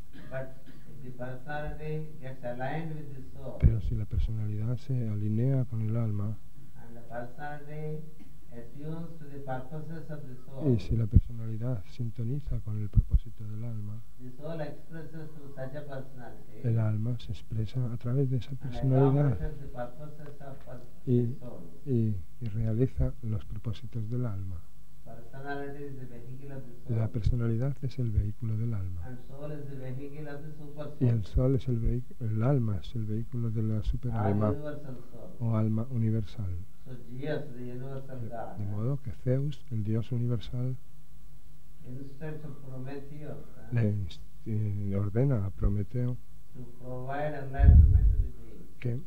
Speaker 1: Pero si la personalidad se alinea con el alma, y si la personalidad sintoniza con el propósito del alma, el alma se expresa a través de esa personalidad y realiza los propósitos del alma. La personalidad es el vehículo del alma. Y el sol es el alma es el vehículo de la superalma o alma universal. De modo que Zeus, el dios universal, le ordena a Prometeo que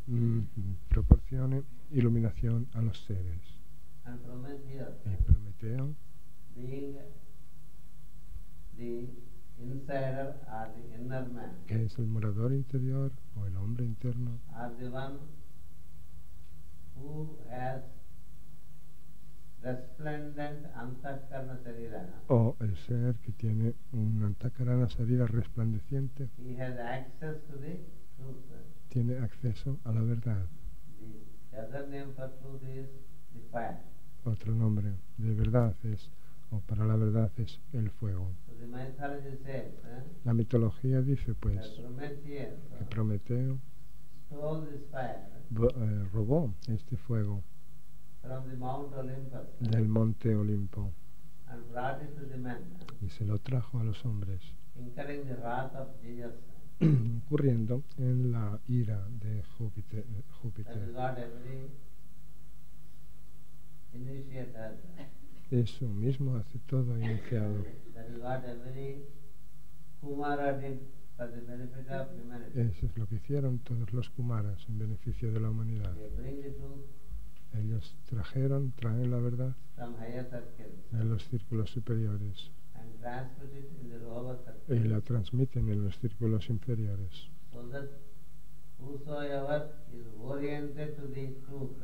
Speaker 1: proporcione iluminación a los seres. Y Prometeo, que es el morador interior o el hombre interno, o el ser que tiene un antakarana sarira resplandeciente, tiene acceso a la verdad. Otro nombre de verdad o para la verdad es el fuego. La mitología dice pues que Prometeo robó este fuego del monte Olimpo y se lo trajo a los hombres, incurriendo en la ira de Júpiter. Eso mismo hace todo iniciado. Eso es lo que hicieron todos los Kumaras en beneficio de la humanidad. Ellos traen la verdad en los círculos superiores y la transmiten en los círculos inferiores,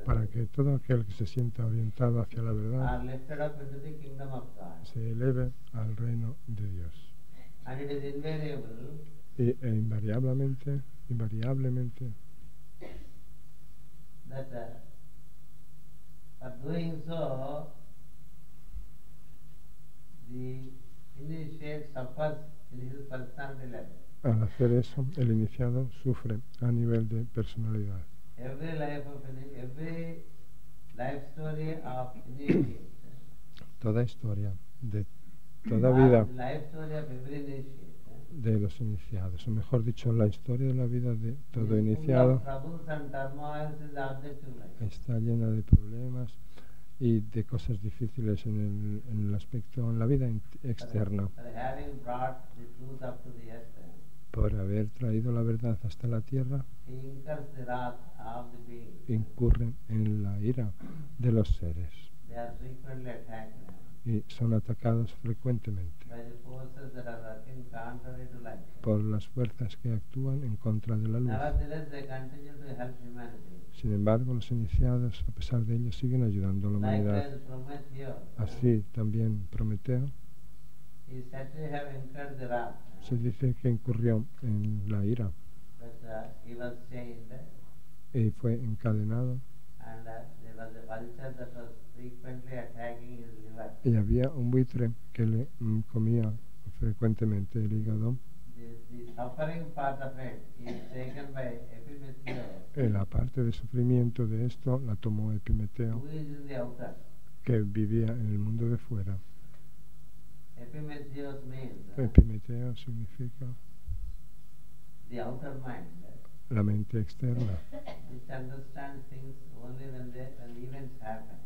Speaker 1: para que todo aquel que se sienta orientado hacia la verdad se eleve al reino de Dios. Y invariablemente
Speaker 2: doing so, the initiate suffers in his personality level.
Speaker 1: Al hacer eso, el iniciado sufre a nivel de personalidad.
Speaker 2: Every life story of initiate.
Speaker 1: Toda historia de toda vida de los iniciados, o mejor dicho, la historia de la vida de todo iniciado está llena de problemas y de cosas difíciles en el aspecto, en la vida externa. Por haber traído la verdad hasta la tierra, incurren en la ira de los seres y son atacados frecuentemente por las fuerzas que actúan en contra de la luz. Sin embargo, los iniciados, a pesar de ello, siguen ayudando a la humanidad. Así también Prometeo se dice que incurrió en la ira y fue encadenado, y había un buitre que le comía frecuentemente el hígado. La parte de sufrimiento de esto la tomó Epimeteo, que vivía en el mundo de fuera. Epimeteo significa la mente externa,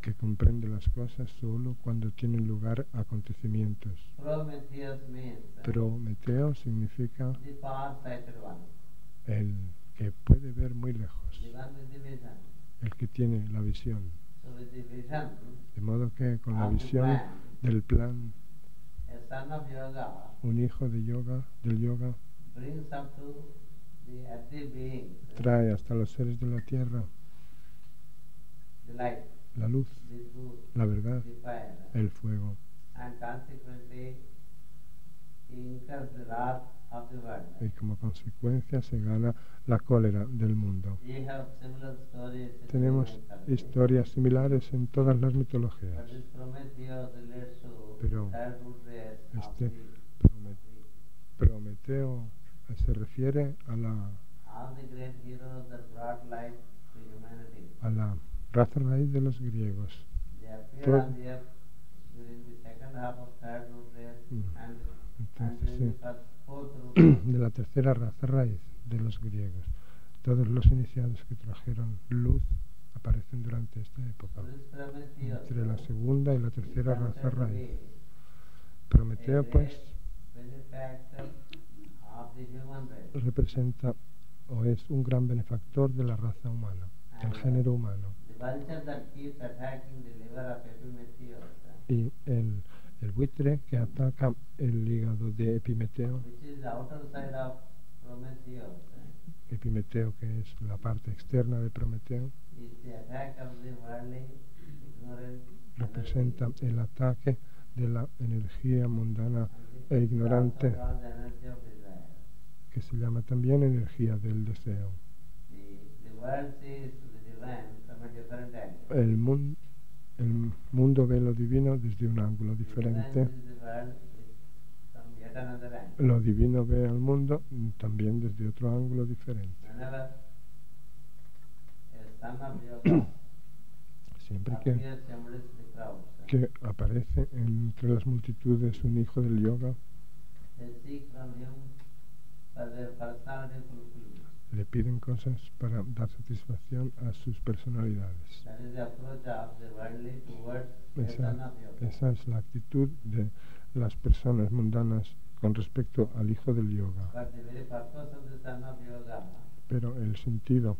Speaker 1: que comprende las cosas solo cuando tienen lugar acontecimientos. Prometeo significa el que puede ver muy lejos, el que tiene la visión. De modo que con la visión del plan
Speaker 2: a son of yoga
Speaker 1: un hijo del yoga,
Speaker 2: brings up to the earthly beings
Speaker 1: trae hasta los seres de la tierra
Speaker 2: the light,
Speaker 1: la luz,
Speaker 2: the truth,
Speaker 1: la verdad,
Speaker 2: the fire,
Speaker 1: el fuego.
Speaker 2: and consequently he incurs the wrath of the world.
Speaker 1: Y como consecuencia se gana la cólera del mundo.
Speaker 2: We have similar stories in
Speaker 1: Tenemos
Speaker 2: the mythology.
Speaker 1: historias similares en todas las
Speaker 2: But
Speaker 1: mitologías,
Speaker 2: this Prometheus relates to
Speaker 1: pero
Speaker 2: third root race of
Speaker 1: este
Speaker 2: the
Speaker 1: Prometeo se refiere a
Speaker 2: all the great heroes that brought life to humanity.
Speaker 1: la raza raíz de los griegos.
Speaker 2: They appeared
Speaker 1: Todo-
Speaker 2: on the earth during the second half of third root race and
Speaker 1: Entonces,
Speaker 2: during the fourth root race.
Speaker 1: de la tercera raza raíz de los griegos. Todos los iniciados que trajeron luz aparecen durante esta época.
Speaker 2: So this Prometheus
Speaker 1: Entre la segunda y la
Speaker 2: is
Speaker 1: tercera raza
Speaker 2: considered to
Speaker 1: raíz.
Speaker 2: be
Speaker 1: Prometeo,
Speaker 2: a
Speaker 1: pues,
Speaker 2: great benefactor of the human race.
Speaker 1: representa o es un gran benefactor de la raza humana, del género humano.
Speaker 2: The vulture that keeps attacking the liver of Epimetheus,
Speaker 1: Y el buitre que ataca el hígado de Epimeteo,
Speaker 2: which is the outer side of Prometheus,
Speaker 1: Epimeteo que es la parte externa de Prometeo,
Speaker 2: is the attack of the worldly, ignorant,
Speaker 1: representa el ataque de la energía mundana e ignorante,
Speaker 2: the energy of desire.
Speaker 1: que se llama también energía del deseo.
Speaker 2: The world sees the divine from a different angle.
Speaker 1: El mundo ve lo divino desde un ángulo
Speaker 2: The divine
Speaker 1: diferente.
Speaker 2: sees the world from yet another angle.
Speaker 1: Lo divino ve al mundo también desde otro ángulo diferente.
Speaker 2: Whenever a son of yoga
Speaker 1: Siempre que,
Speaker 2: appears amidst the crowds,
Speaker 1: que aparece entre las multitudes un hijo del yoga,
Speaker 2: they seek from him for their personality fulfillment.
Speaker 1: le piden cosas para dar satisfacción a sus personalidades.
Speaker 2: That is the approach of the worldly towards the
Speaker 1: Esa,
Speaker 2: son of yoga.
Speaker 1: esa es la actitud de las personas mundanas con respecto al hijo del yoga.
Speaker 2: But the very purpose of the son of yoga
Speaker 1: Pero el sentido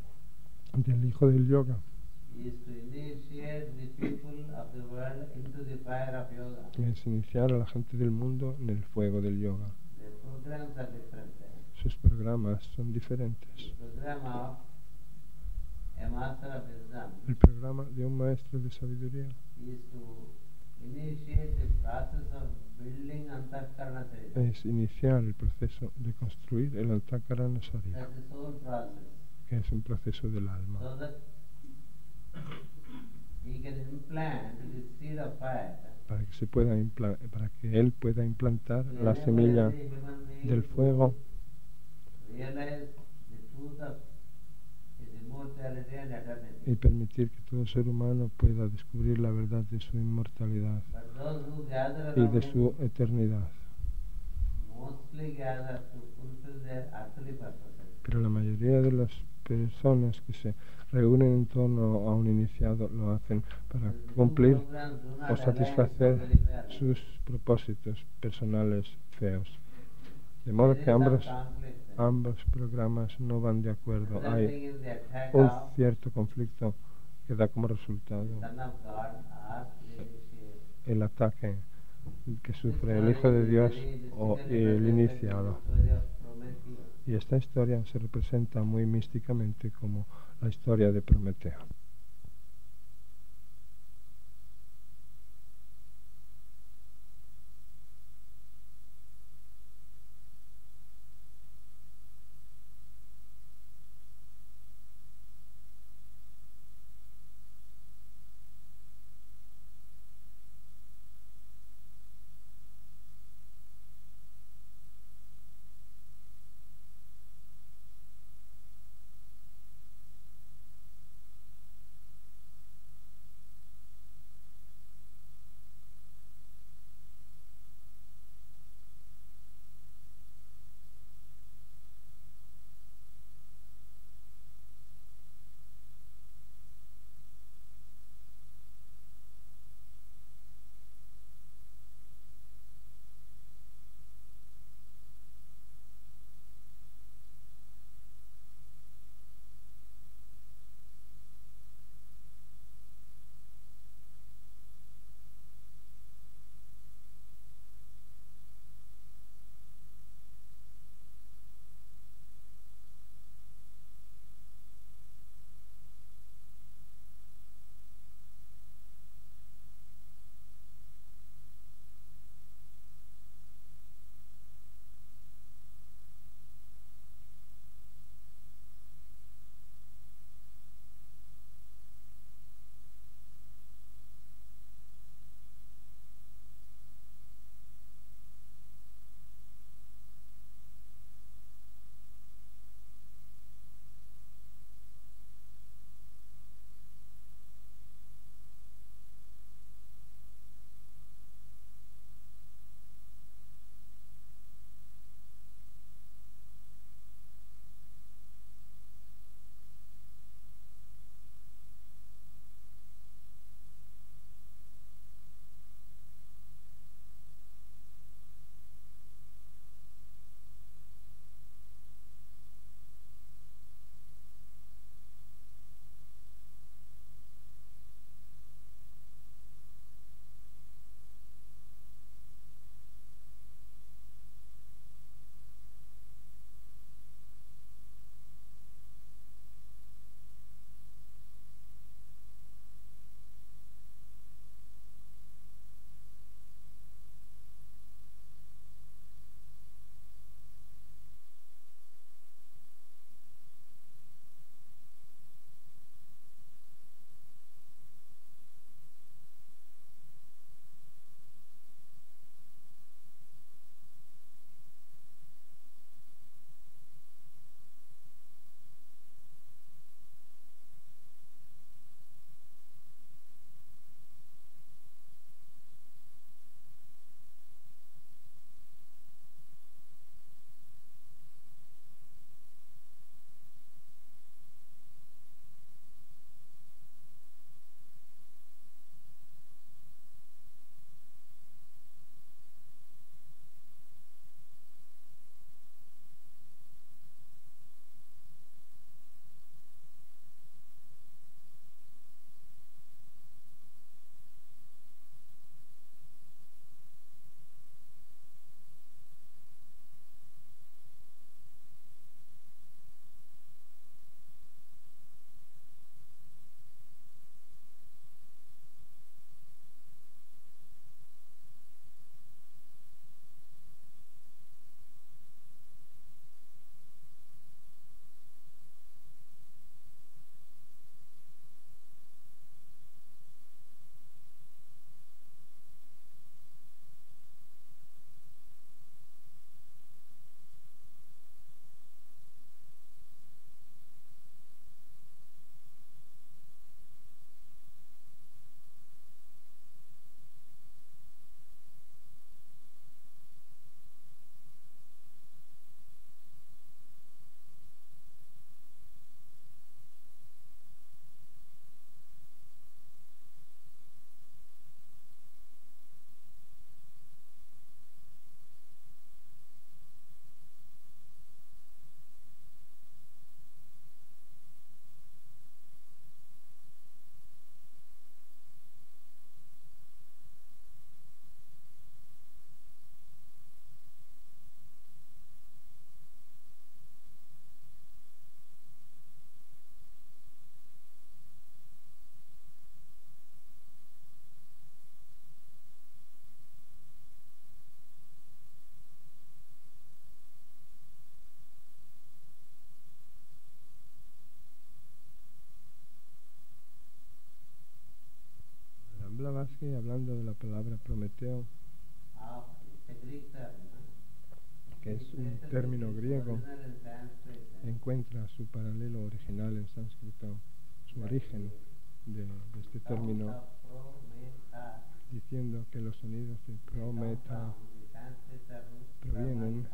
Speaker 1: del hijo del yoga
Speaker 2: is to initiate the people of the world into the fire of yoga.
Speaker 1: es iniciar a la gente del mundo en el fuego del yoga.
Speaker 2: The programs are different.
Speaker 1: Sus programas son diferentes.
Speaker 2: The program of a master of wisdom
Speaker 1: El programa de un maestro de sabiduría
Speaker 2: is to initiate the process of building Antakarana Sarita.
Speaker 1: es iniciar el proceso de construir el Antakarana Sarira,
Speaker 2: That's the soul process.
Speaker 1: que es un proceso del alma,
Speaker 2: So that he can implant the seed of fire
Speaker 1: para que se pueda para que él pueda implantar
Speaker 2: to
Speaker 1: la
Speaker 2: enable
Speaker 1: semilla
Speaker 2: every human being
Speaker 1: del
Speaker 2: to
Speaker 1: fuego
Speaker 2: realize the truth of his immortality and eternity.
Speaker 1: y permitir que todo ser humano pueda descubrir la verdad de su inmortalidad
Speaker 2: But those who gather
Speaker 1: y
Speaker 2: around
Speaker 1: de
Speaker 2: him
Speaker 1: su eternidad.
Speaker 2: mostly gather to fulfill their earthly purposes.
Speaker 1: Pero la mayoría de las personas que se reúnen en torno a un iniciado lo hacen para
Speaker 2: The new
Speaker 1: cumplir
Speaker 2: programs do not
Speaker 1: o
Speaker 2: align
Speaker 1: satisfacer
Speaker 2: so very well.
Speaker 1: sus propósitos personales feos. De modo
Speaker 2: There
Speaker 1: que
Speaker 2: is some
Speaker 1: ambos,
Speaker 2: conflict,
Speaker 1: ambos programas no van de acuerdo.
Speaker 2: resulting
Speaker 1: Hay
Speaker 2: in the attack
Speaker 1: un
Speaker 2: of
Speaker 1: cierto conflicto que da como resultado
Speaker 2: the Son of God or the initiate.
Speaker 1: el ataque que sufre el Hijo de Dios o el iniciado. Y esta historia se representa muy místicamente como la historia de Prometeo. Blavatsky, hablando de la palabra Prometeo, que es un término griego, encuentra su paralelo original en sánscrito, su origen de este término, diciendo que los sonidos de Prometa provienen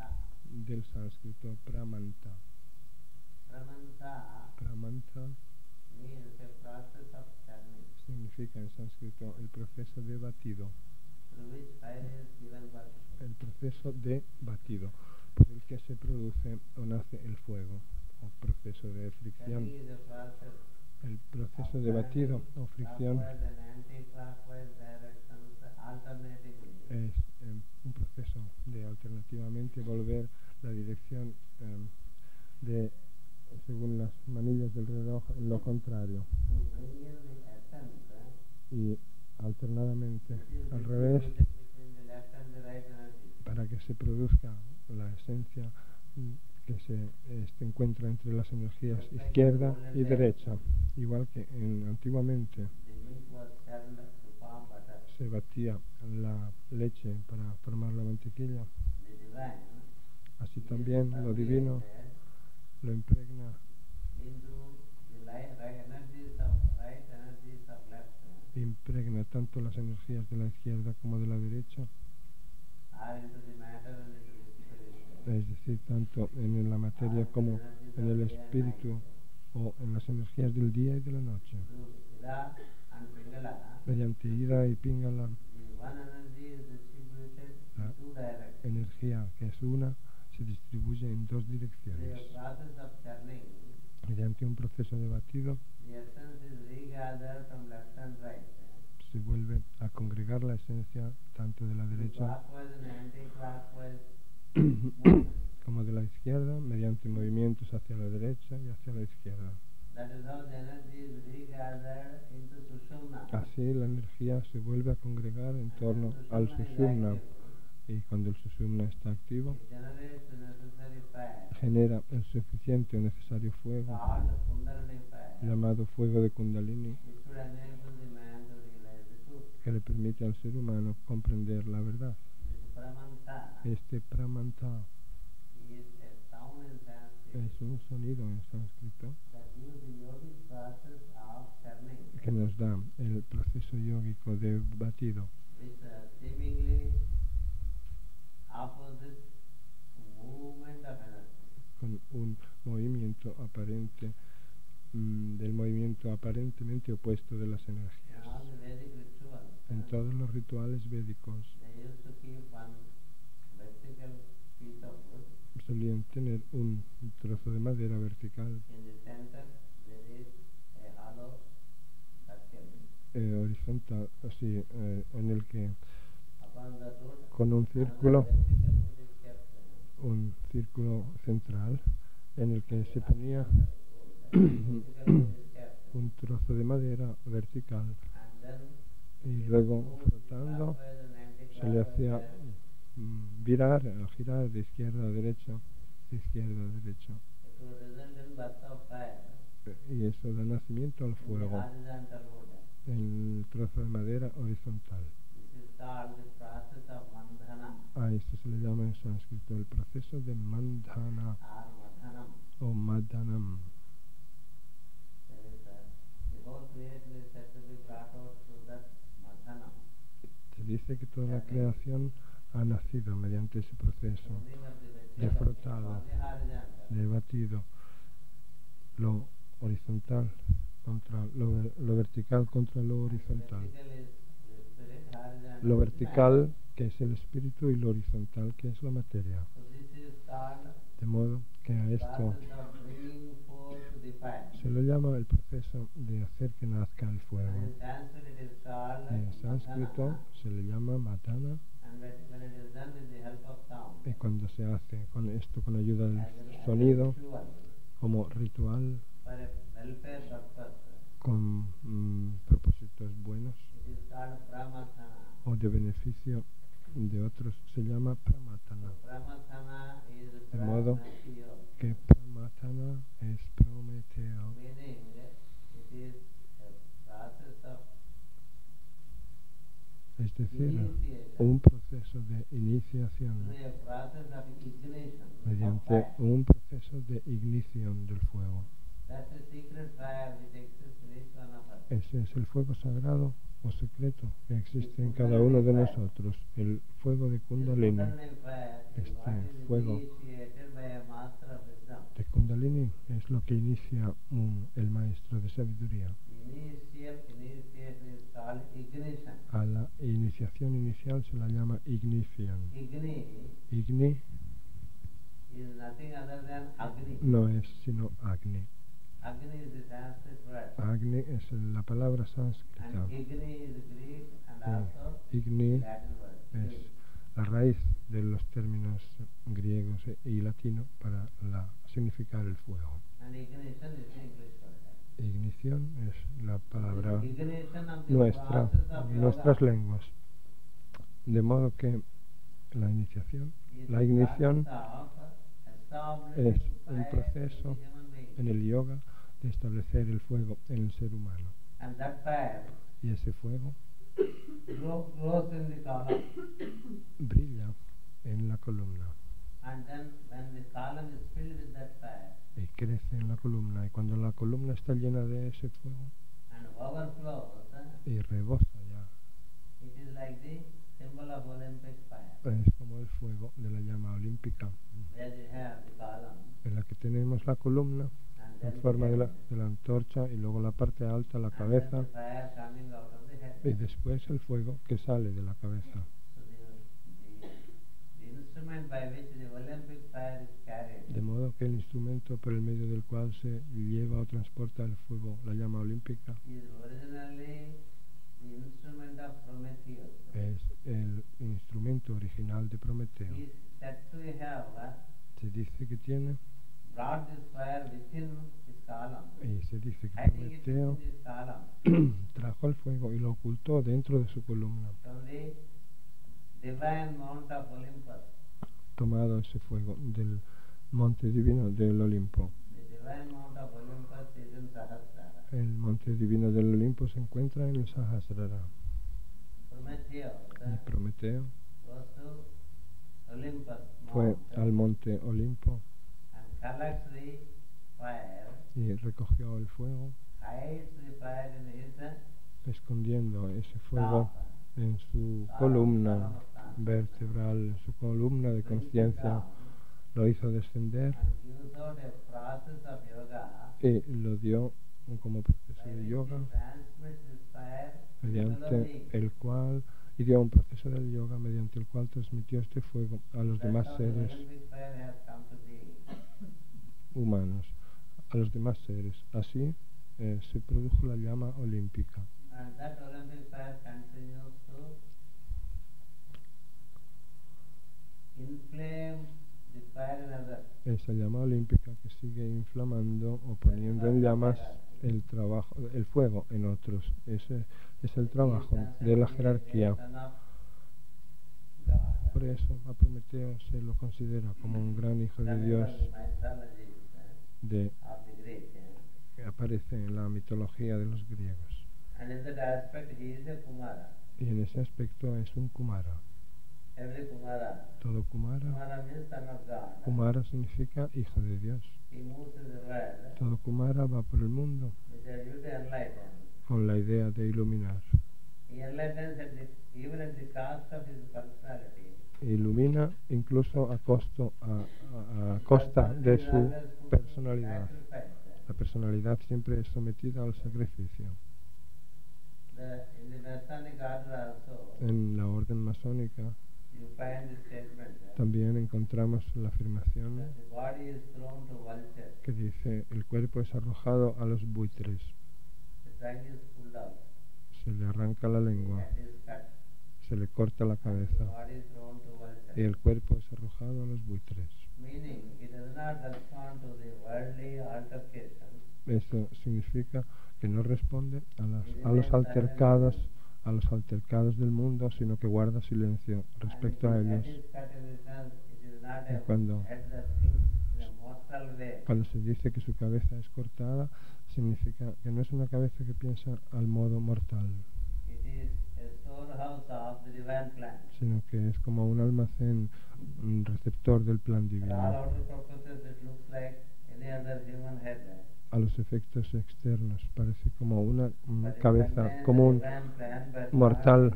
Speaker 1: del sánscrito Pramanta. Pramanta significa en sánscrito el proceso de batido. El proceso de batido, por el que se produce o nace el fuego, o proceso de fricción. El proceso de batido o fricción es un proceso de alternativamente volver la dirección según las manillas del reloj en lo contrario y alternadamente al revés, para que se produzca la esencia que se encuentra entre las energías izquierda y derecha, igual que antiguamente se batía la leche para formar la mantequilla, así también lo divino lo impregna tanto las energías de la izquierda como de la derecha, es decir, tanto en la materia como en el espíritu o en las energías del día y de la noche. Mediante Ida y Pingala, la energía que es una se distribuye en dos direcciones. Mediante un proceso de batido se vuelve a congregar la esencia tanto de la derecha como de la izquierda mediante movimientos hacia la derecha y hacia la izquierda. Así la energía se vuelve a congregar en torno al Sushumna, y cuando el Sushumna está activo genera el suficiente o necesario fuego llamado fuego de Kundalini, que le permite al ser humano comprender la verdad. Este Pramanta es un sonido en sánscrito que nos da el proceso yógico de batido, con un movimiento aparente del movimiento aparentemente opuesto de las energías. En todos los rituales védicos solían tener un trozo de madera vertical horizontal, así, en el que con un círculo central en el que se ponía un trozo de madera vertical y luego flotando se le hacía girar de izquierda a derecha, de izquierda a derecha, y eso da nacimiento al fuego en el trozo de madera horizontal. A esto se le llama en sánscrito el proceso de mandhana o madhanam. Se dice que toda la creación ha nacido mediante ese proceso de frotado, de batido, lo horizontal contra lo vertical contra lo horizontal. Lo vertical, que es el espíritu, y lo horizontal, que es la materia. De modo que a esto se lo llama el proceso de hacer que nazca el fuego. En sánscrito se le llama madhana, y cuando se hace con esto con ayuda del sonido como ritual con propósitos buenos o de beneficio de otros, se llama pramatana. De modo que pramatana es Prometeo. es decir, un proceso de iniciación, mediante un proceso de ignición del fuego. Ese es el fuego sagrado o secreto que existe en cada uno de nosotros, el fuego de Kundalini. Este fuego de Kundalini es lo que inicia el maestro de sabiduría. A la iniciación inicial se la llama ignición. Igni no es sino Agni. Agni es la palabra sánscrita. Igni es la raíz de los términos griegos y latino para significar el fuego. Ignición es la palabra nuestra, en nuestras lenguas. De modo que la ignición es un proceso en el yoga de establecer el fuego en el ser humano. Y ese fuego brilla en la columna. Y crece en la columna. Y cuando la columna está llena de ese fuego y rebosa ya, es como el fuego de la llama olímpica, en la que tenemos la columna en forma de la antorcha y luego la parte alta, la cabeza, y después el fuego que sale de la cabeza. De modo que el instrumento por el medio del cual se lleva o transporta el fuego, la llama olímpica, es el instrumento original de Prometeo. Se dice que tiene, y se dice que Prometeo trajo el fuego y lo ocultó dentro de su columna. Tomado ese fuego del monte divino del Olimpo. El monte divino del Olimpo se encuentra en el Sahasrara. Y Prometeo fue al monte Olimpo y recogió el fuego, escondiendo ese fuego en su columna vertebral, en su columna de conciencia. Lo hizo descender y lo dio como proceso de yoga, mediante el cual, y dio un proceso del yoga mediante el cual transmitió este fuego a los demás seres humanos, a los demás seres. Así se produjo la llama olímpica. Esa llama olímpica que sigue inflamando o poniendo en llamas el fuego en otros. Ese es el trabajo de la jerarquía. Por eso a Prometeo se lo considera como un gran hijo de Dios que aparece en la mitología de los griegos. Y en ese aspecto es un Kumara. Todo Kumara significa hijo de Dios. Todo Kumara va por el mundo con la idea de iluminar. Ilumina incluso a costa de su personalidad. La personalidad siempre es sometida al sacrificio. En la orden masónica también encontramos la afirmación que dice: el cuerpo es arrojado a los buitres, se le arranca la lengua, se le corta la cabeza y el cuerpo es arrojado a los buitres. Eso significa que no responde a los altercados del mundo, sino que guarda silencio respecto a ellos. Y cuando se dice que su cabeza es cortada, significa que no es una cabeza que piensa al modo mortal, sino que es como un almacén, un receptor del plan divino. A los efectos externos parece como una cabeza común, mortal,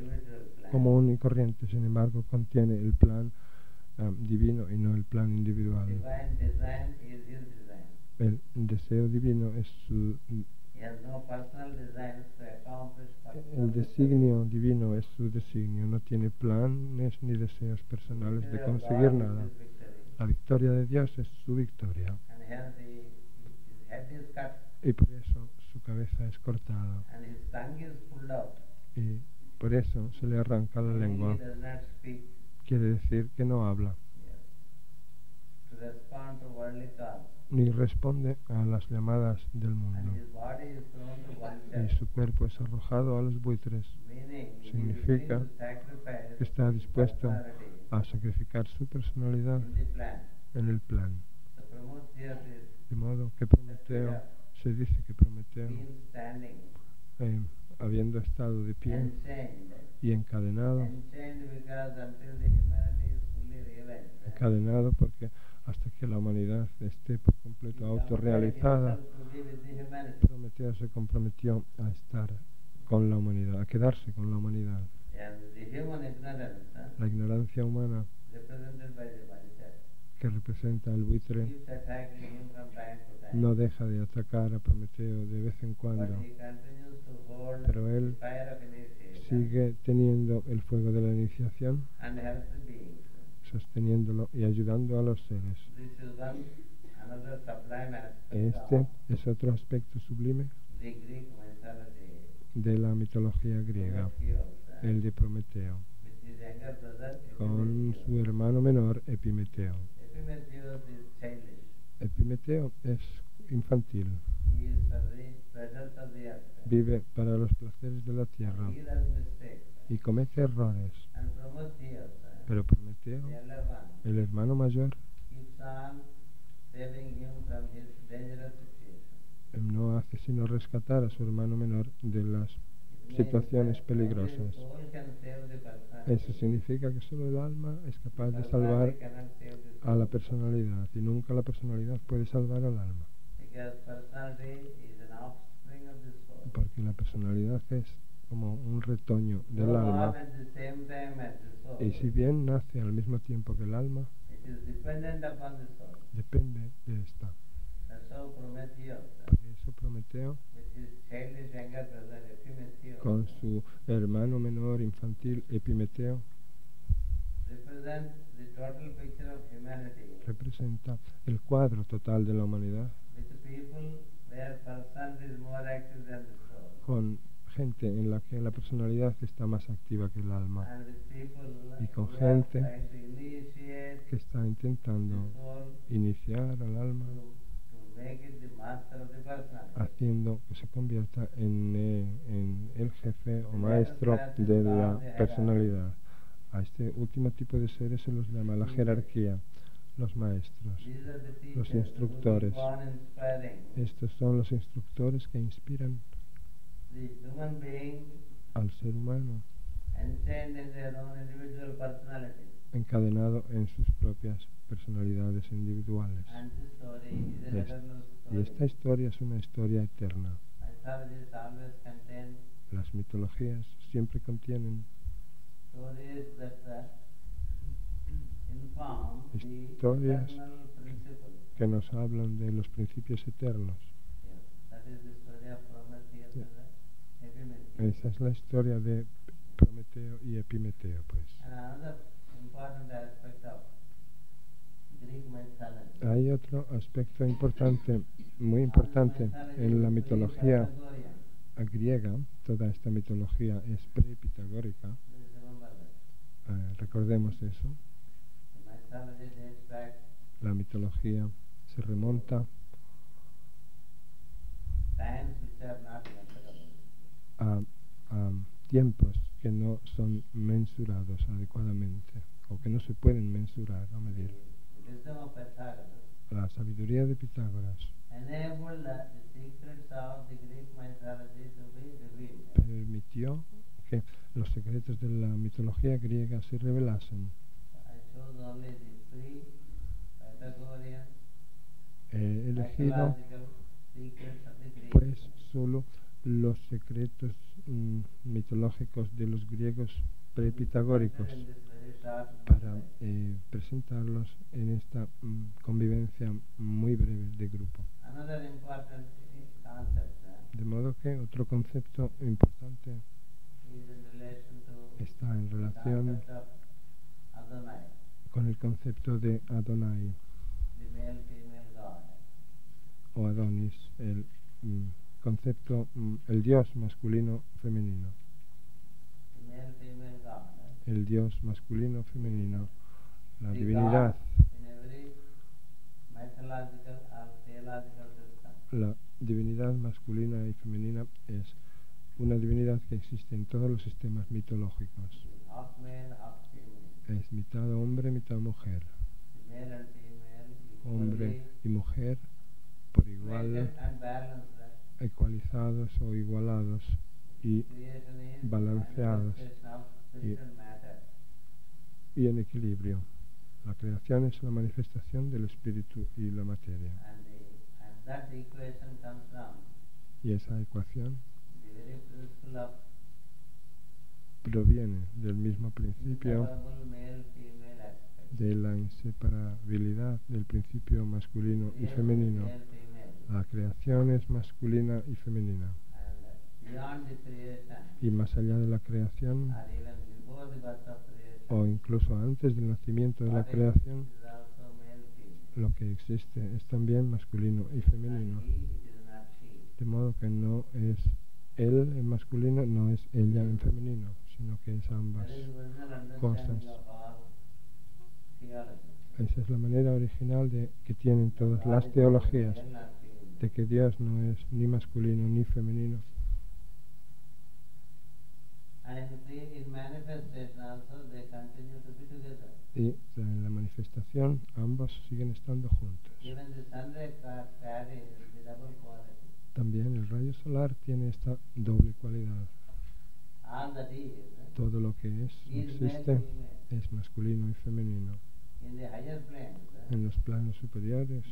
Speaker 1: común y corriente, sin embargo contiene el plan divino y no el plan individual. El deseo divino es su... El designio divino es su designio, no tiene planes ni deseos personales de conseguir nada. La victoria de Dios es su victoria. Y por eso su cabeza es cortada. Y por eso se le arranca la lengua. Quiere decir que no habla. Ni responde a las llamadas del mundo. Y su cuerpo es arrojado a los buitres. Significa que está dispuesto a sacrificar su personalidad en el plan. De modo que Prometeo, se dice que Prometeo, habiendo estado de pie y encadenado porque hasta que la humanidad esté por completo autorrealizada, Prometeo se comprometió a estar con la humanidad, a quedarse con la humanidad. La ignorancia humana, que representa al buitre, no deja de atacar a Prometeo de vez en cuando, pero él sigue teniendo el fuego de la iniciación, sosteniéndolo y ayudando a los seres. Este es otro aspecto sublime de la mitología griega, el de Prometeo, con su hermano menor Epimeteo. Epimeteo es infantil, vive para los placeres de la tierra y comete errores, pero Prometeo, el hermano mayor, no hace sino rescatar a su hermano menor de las situaciones peligrosas. Eso significa que solo el alma es capaz de salvar a la personalidad y nunca la personalidad puede salvar al alma. Porque la personalidad es como un retoño del alma y si bien nace al mismo tiempo que el alma, depende de esta. Por eso Prometeo, con su hermano menor infantil Epimeteo, representa el cuadro total de la humanidad, con gente en la que la personalidad está más activa que el alma y con gente que está intentando iniciar al alma haciendo que se convierta en el jefe o maestro de la personalidad. A este último tipo de seres se los llama la jerarquía, los maestros, los instructores. Estos son los instructores que inspiran al ser humano, encadenado en sus propias personalidades individuales. Y esta historia es una historia eterna. Las mitologías siempre contienen historias que nos hablan de los principios eternos. Esa es la historia de Prometeo y Epimeteo, pues. Hay otro aspecto importante, muy importante en la mitología griega. Toda esta mitología es pre-pitagórica. Recordemos eso. La mitología se remonta a tiempos que no son mensurados adecuadamente o que no se pueden mensurar o medir. La sabiduría de Pitágoras permitió los secretos de la mitología griega se revelasen. He elegido pues solo los secretos mitológicos de los griegos prepitagóricos para presentarlos en esta convivencia muy breve de grupo. De modo que otro concepto importante está en relación con el concepto de Adonai o Adonis, el concepto, el Dios masculino femenino. El Dios masculino femenino, la divinidad. La divinidad masculina y femenina es una divinidad que existe en todos los sistemas mitológicos. Es mitad hombre, mitad mujer. Hombre y mujer por igual, ecualizados o igualados y balanceados y en equilibrio. La creación es la manifestación del espíritu y la materia. Y esa ecuación proviene del mismo principio de la inseparabilidad del principio masculino y femenino. La creación es masculina y femenina. Y más allá de la creación, o incluso antes del nacimiento de la creación, lo que existe es también masculino y femenino. De modo que no es él en masculino, no es ella en femenino, sino que es ambas cosas. Esa es la manera original que tienen todas las teologías, de que Dios no es ni masculino ni femenino. Y en la manifestación ambos siguen estando juntos. También el rayo solar tiene esta doble cualidad. Todo lo que es, existe, es masculino y femenino. En los planos superiores,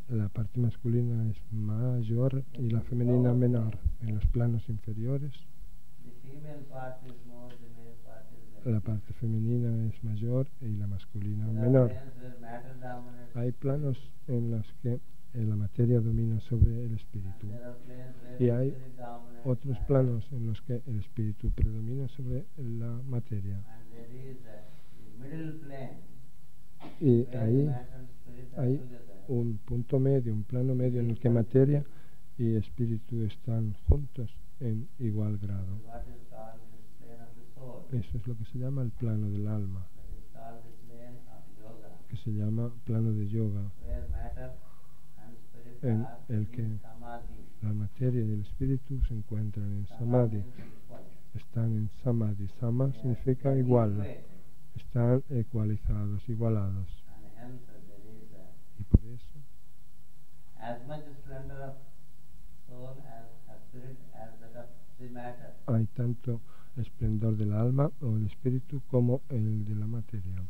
Speaker 1: la parte masculina es mayor y la femenina menor. En los planos inferiores, la parte femenina es mayor y la masculina menor. Hay planos en los que la materia domina sobre el espíritu. Y hay otros planos en los que el espíritu predomina sobre la materia. Y ahí hay un punto medio, un plano medio en el que materia y espíritu están juntos en igual grado. Eso es lo que se llama el plano del alma, que se llama plano de yoga, en el que la materia y el espíritu se encuentran en samadhi. Están en samadhi. Sama significa igual. Están ecualizados, igualados. Y por eso hay tanto esplendor del alma o el espíritu como el de la materia.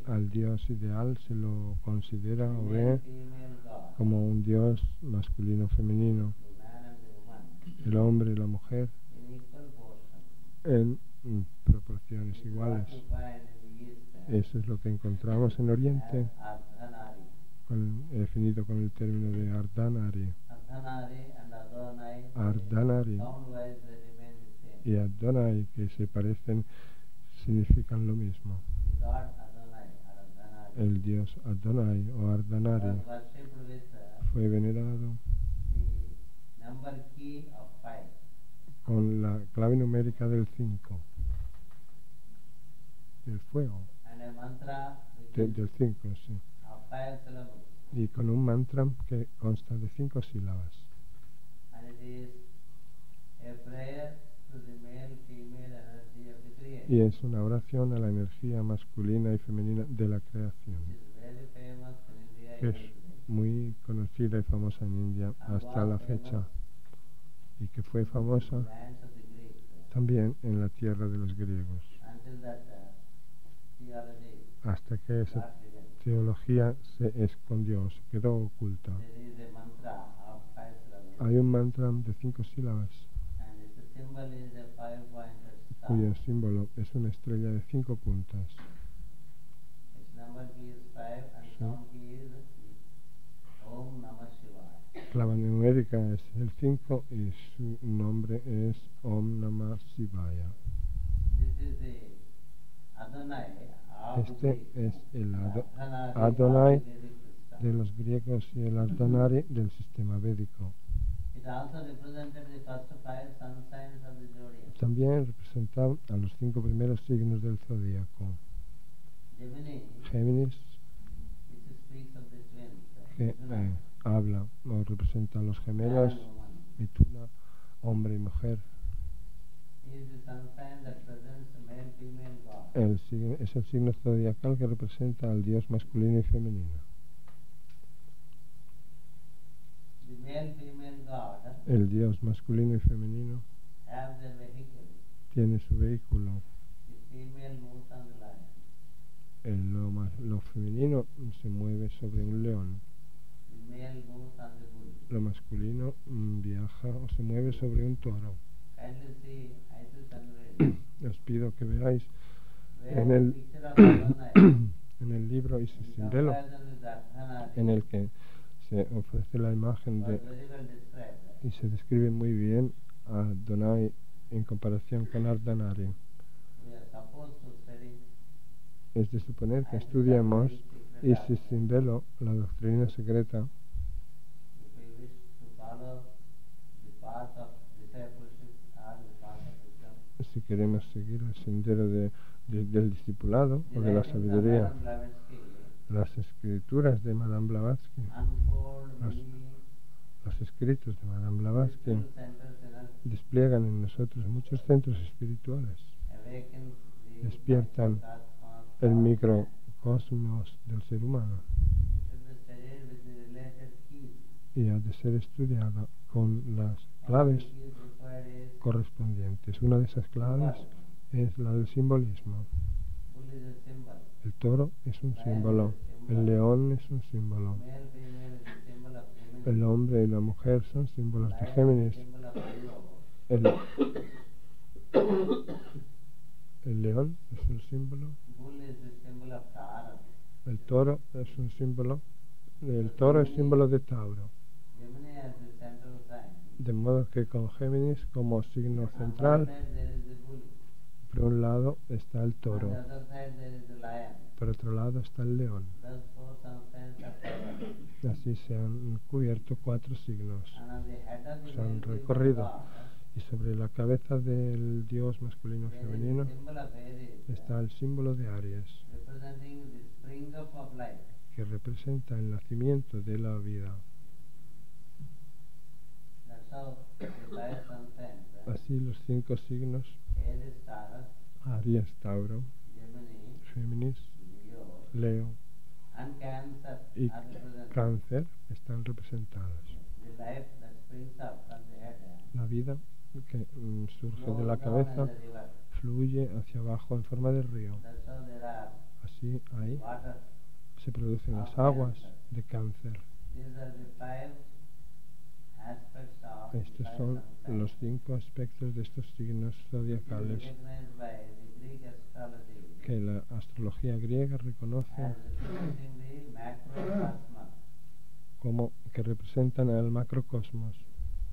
Speaker 1: Al Dios ideal se lo considera o ve como un Dios masculino-femenino, el hombre y la mujer en proporciones iguales. Eso es lo que encontramos en Oriente, definido con el término de Ardhanari. Ardhanari y Adonai, que se parecen, significan lo mismo. El dios Adonai o Ardhanari fue venerado con la clave numérica del 5, del fuego, del 5, sí, y con un mantra que consta de 5 sílabas. Y es una oración a la energía masculina y femenina de la creación. Es muy conocida y famosa en India hasta la fecha, y que fue famosa
Speaker 2: lands of the Greeks
Speaker 1: también en la tierra de los griegos,
Speaker 2: until that theology
Speaker 1: hasta que esa
Speaker 2: got hidden.
Speaker 1: teología se escondió, se quedó oculta.
Speaker 2: There is a mantra of 5 syllables,
Speaker 1: Hay un mantra de 5 sílabas
Speaker 2: and its symbol is a 5-pointed star.
Speaker 1: cuyo símbolo es una estrella de 5 puntas.
Speaker 2: Its number key is 5 and
Speaker 1: Sí.
Speaker 2: sound key is Om Namah Shivaya.
Speaker 1: Clave numérica es el 5 y su nombre es Om Namah Shivaya.
Speaker 2: This is the Adonai of the
Speaker 1: Este
Speaker 2: Greeks.
Speaker 1: es el
Speaker 2: Adonai
Speaker 1: Adonai
Speaker 2: of the Vedic system.
Speaker 1: de los griegos y el Ardhanari del sistema védico.
Speaker 2: It also represented the first 5 sun signs of the zodiac.
Speaker 1: También representa a los 5 primeros signos del zodíaco.
Speaker 2: Gemini,
Speaker 1: Géminis,
Speaker 2: which speaks of the twins,
Speaker 1: que
Speaker 2: Mithuna,
Speaker 1: habla o representa a los
Speaker 2: man
Speaker 1: gemelos,
Speaker 2: and woman,
Speaker 1: Mituna, hombre y mujer.
Speaker 2: is the sun sign that presents a male female god.
Speaker 1: Es el signo zodiacal que representa al dios masculino y femenino.
Speaker 2: The male female god
Speaker 1: El dios masculino y femenino
Speaker 2: have their vehicle.
Speaker 1: tiene su vehículo.
Speaker 2: The female moves on the lion.
Speaker 1: Lo femenino se mueve sobre un león.
Speaker 2: The male moves on the bull.
Speaker 1: Lo masculino viaja o se mueve sobre un toro.
Speaker 2: Kindly see Isis Unveiled,
Speaker 1: Os pido que veáis
Speaker 2: where
Speaker 1: en
Speaker 2: the
Speaker 1: el,
Speaker 2: picture of Adonai
Speaker 1: en el libro Isis
Speaker 2: in
Speaker 1: sin velo,
Speaker 2: comparison with Ardhanari
Speaker 1: en el que se ofrece la imagen
Speaker 2: was
Speaker 1: de,
Speaker 2: very well described.
Speaker 1: y se describe muy bien a Adonai en comparación con Ardhanari.
Speaker 2: We are supposed to study
Speaker 1: Es de suponer que estudiemos Isis sin velo, la doctrina secreta,
Speaker 2: if we wish to follow the path of discipleship or the path of wisdom.
Speaker 1: si queremos seguir el sendero del discipulado
Speaker 2: The
Speaker 1: o de la
Speaker 2: writings of
Speaker 1: sabiduría.
Speaker 2: Madame Blavatsky
Speaker 1: Las escrituras de Madame Blavatsky,
Speaker 2: unfold
Speaker 1: Los-
Speaker 2: many
Speaker 1: los escritos de Madame Blavatsky
Speaker 2: spiritual centers in us,
Speaker 1: despliegan en nosotros muchos centros espirituales,
Speaker 2: awakens the
Speaker 1: despiertan
Speaker 2: microcosmos
Speaker 1: el
Speaker 2: of man.
Speaker 1: microcosmos del ser humano
Speaker 2: It should be studied with the related keys.
Speaker 1: y ha de ser estudiada con las
Speaker 2: All the
Speaker 1: claves
Speaker 2: keys required is
Speaker 1: correspondientes. Una de esas claves es la del simbolismo.
Speaker 2: bull is a symbol,
Speaker 1: El toro es un símbolo, el león es un símbolo,
Speaker 2: male female is a symbol of Gemini,
Speaker 1: el hombre y la mujer son símbolos de
Speaker 2: lion is a
Speaker 1: Géminis,
Speaker 2: symbol of Leo,
Speaker 1: el león es un símbolo,
Speaker 2: bull is the symbol of Taurus,
Speaker 1: el toro es un símbolo, el toro es símbolo de Tauro,
Speaker 2: Gemini as the central sign.
Speaker 1: de modo que con Géminis como signo
Speaker 2: On one
Speaker 1: central,
Speaker 2: side there is the bull,
Speaker 1: por un lado está el
Speaker 2: on
Speaker 1: toro,
Speaker 2: the other side there is the lion.
Speaker 1: por otro lado está el león.
Speaker 2: Thus 4 sun signs are covered.
Speaker 1: Así se han cubierto 4 signos.
Speaker 2: And on the head of the
Speaker 1: Se han
Speaker 2: male female
Speaker 1: recorrido.
Speaker 2: god,
Speaker 1: Y sobre la cabeza del dios masculino y
Speaker 2: there is
Speaker 1: femenino
Speaker 2: the symbol of Aries,
Speaker 1: está el símbolo de Aries,
Speaker 2: representing the spring up of life.
Speaker 1: que representa el nacimiento de la vida.
Speaker 2: That's how the 5 sun signs,
Speaker 1: Así los 5 signos,
Speaker 2: Aries, Taurus,
Speaker 1: Aries, Tauro,
Speaker 2: Gemini,
Speaker 1: Géminis,
Speaker 2: Leo,
Speaker 1: Leo
Speaker 2: and Cancer
Speaker 1: y
Speaker 2: are represented.
Speaker 1: Cáncer, están representados.
Speaker 2: The life that springs up from the head
Speaker 1: La vida que surge de
Speaker 2: flows
Speaker 1: la
Speaker 2: down
Speaker 1: cabeza
Speaker 2: as a river.
Speaker 1: fluye hacia abajo en forma de río.
Speaker 2: That's how there are
Speaker 1: Así ahí
Speaker 2: water.
Speaker 1: se producen las aguas de Cáncer.
Speaker 2: These are the 5 aspects of the
Speaker 1: Estos
Speaker 2: 5
Speaker 1: son
Speaker 2: sun signs.
Speaker 1: los 5 aspectos de estos signos
Speaker 2: It is
Speaker 1: zodiacales
Speaker 2: recognized by the Greek astrology
Speaker 1: que la astrología griega reconoce
Speaker 2: as representing the macrocosmos.
Speaker 1: como que representan al macrocosmos.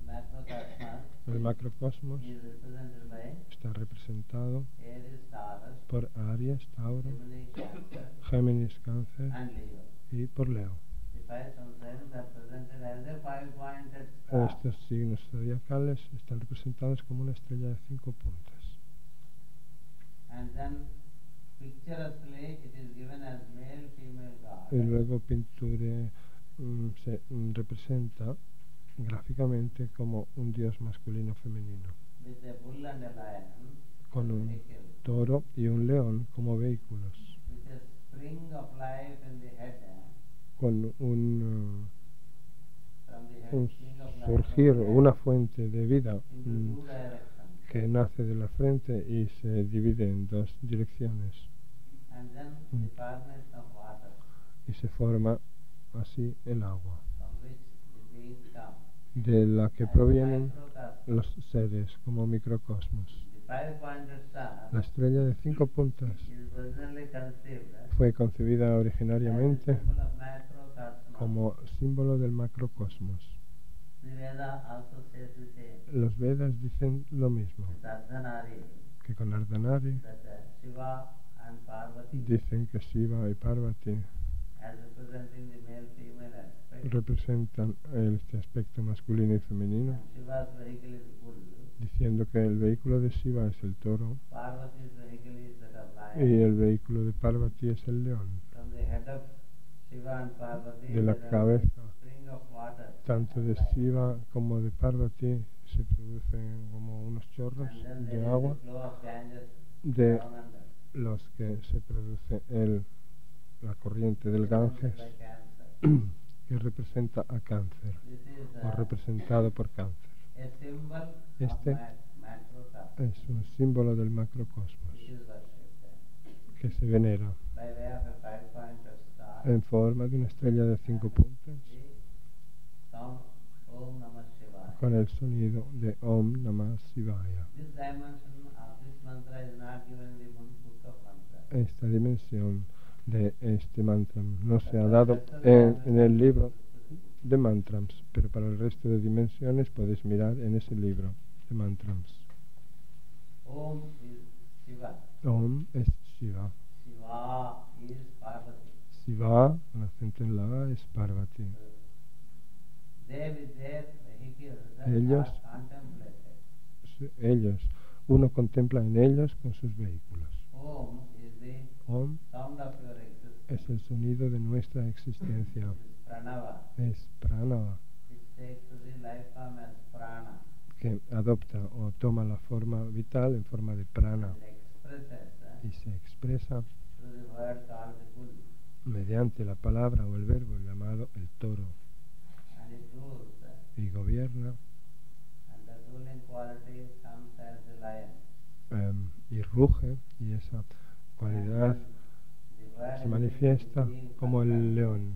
Speaker 2: Macrocosmos
Speaker 1: El macrocosmos
Speaker 2: is represented by
Speaker 1: está representado
Speaker 2: Aries, Taurus,
Speaker 1: por Aries, Tauro,
Speaker 2: Gemini, Cancer,
Speaker 1: Géminis, Cáncer
Speaker 2: and Leo.
Speaker 1: y por Leo.
Speaker 2: The 5 sun signs are presented as a 5-pointed star.
Speaker 1: Estos signos zodiacales están representados como una estrella de 5 puntas.
Speaker 2: And then picturesquely it is given as male, female god.
Speaker 1: Y luego pinture se representa gráficamente como un dios masculino femenino,
Speaker 2: With a bull and a lion
Speaker 1: con
Speaker 2: as
Speaker 1: un
Speaker 2: vehicle,
Speaker 1: toro y un león como vehículos,
Speaker 2: with a spring of life in the head,
Speaker 1: con un
Speaker 2: from the head, king of
Speaker 1: surgir,
Speaker 2: life,
Speaker 1: una fuente de vida
Speaker 2: into two directions.
Speaker 1: que nace de la frente y se divide en dos direcciones
Speaker 2: And then the formation of water,
Speaker 1: y se forma así el agua,
Speaker 2: from which the beings come.
Speaker 1: de la que
Speaker 2: As
Speaker 1: provienen
Speaker 2: microcosmos.
Speaker 1: los seres como microcosmos.
Speaker 2: The five-pointed star
Speaker 1: La estrella de 5 puntas
Speaker 2: is originally conceived
Speaker 1: fue concebida
Speaker 2: as a
Speaker 1: originariamente
Speaker 2: symbol of macrocosmos.
Speaker 1: como símbolo del macrocosmos.
Speaker 2: The Veda also says the same.
Speaker 1: Los Vedas dicen lo mismo,
Speaker 2: With Ardhanari,
Speaker 1: que con Ardhanari
Speaker 2: that Shiva and Parvati,
Speaker 1: dicen que Shiva y Parvati
Speaker 2: as representing the male-female aspect,
Speaker 1: representan este aspecto masculino y femenino,
Speaker 2: and Shiva's vehicle is bull,
Speaker 1: diciendo que el vehículo de Shiva es el toro
Speaker 2: Parvati's vehicle is that of
Speaker 1: y
Speaker 2: lion.
Speaker 1: el vehículo de Parvati es el león.
Speaker 2: From the head of Shiva and Parvati,
Speaker 1: De la
Speaker 2: there are
Speaker 1: cabeza
Speaker 2: spring of water,
Speaker 1: tanto de
Speaker 2: and light.
Speaker 1: Shiva como de Parvati se producen como unos chorros
Speaker 2: And then
Speaker 1: de
Speaker 2: there
Speaker 1: agua
Speaker 2: is the flow of Ganges
Speaker 1: de
Speaker 2: down under,
Speaker 1: los que se produce la corriente del Ganges
Speaker 2: by Cancer.
Speaker 1: que representa a Cáncer
Speaker 2: This is
Speaker 1: o representado por Cáncer.
Speaker 2: a symbol
Speaker 1: Este
Speaker 2: of macrocosmos,
Speaker 1: es un símbolo del macrocosmos
Speaker 2: which is worshipped
Speaker 1: que se venera
Speaker 2: by way of a five-pointed star.
Speaker 1: en forma de una estrella de 5 puntas
Speaker 2: The sound Om Namah Shivaya.
Speaker 1: con el sonido de Om Namah Shivaya.
Speaker 2: This dimension of this mantra is not given in the book of mantras.
Speaker 1: Esta dimensión de este mantra no se ha dado en el libro de mantrams, pero para el resto de dimensiones podéis mirar en ese libro de mantrams.
Speaker 2: Om is Shiva.
Speaker 1: Om es Shiva.
Speaker 2: Shiva is Parvati.
Speaker 1: Shiva, con acento en la A, es Parvati.
Speaker 2: They with their vehicles
Speaker 1: Ellos.
Speaker 2: are contemplated.
Speaker 1: Ellos, uno contempla en ellos con sus vehículos.
Speaker 2: Om is the
Speaker 1: Om
Speaker 2: sound of your existence.
Speaker 1: es el sonido de nuestra existencia.
Speaker 2: It is Pranava,
Speaker 1: Es Pranava,
Speaker 2: which takes the life form as Prana.
Speaker 1: que adopta o toma la forma vital en forma de prana
Speaker 2: And expresses
Speaker 1: y se expresa
Speaker 2: through the word called the bull.
Speaker 1: mediante la palabra o el verbo llamado el toro
Speaker 2: And it rules.
Speaker 1: y gobierna
Speaker 2: And the ruling quality comes as the lion.
Speaker 1: y ruge, y esa cualidad
Speaker 2: And the word
Speaker 1: se manifiesta como el león,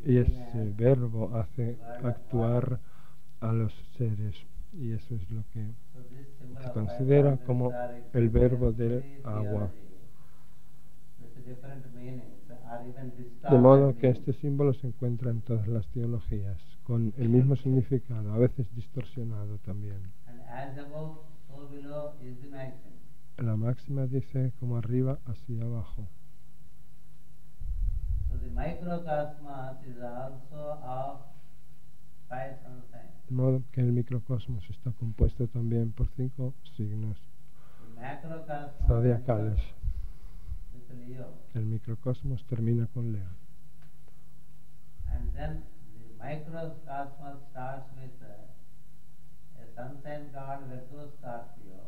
Speaker 1: y ese verbo hace actuar a los seres, y eso es lo que se considera como el verbo del agua. De modo que este símbolo se encuentra en todas las teologías, con el mismo significado, a veces distorsionado también. La máxima dice como arriba, así abajo. De modo que el microcosmos está compuesto también por 5 signos zodiacales. El microcosmos termina con Leo.
Speaker 2: And then the microcosmos starts with a sun sign called Virgo Scorpio.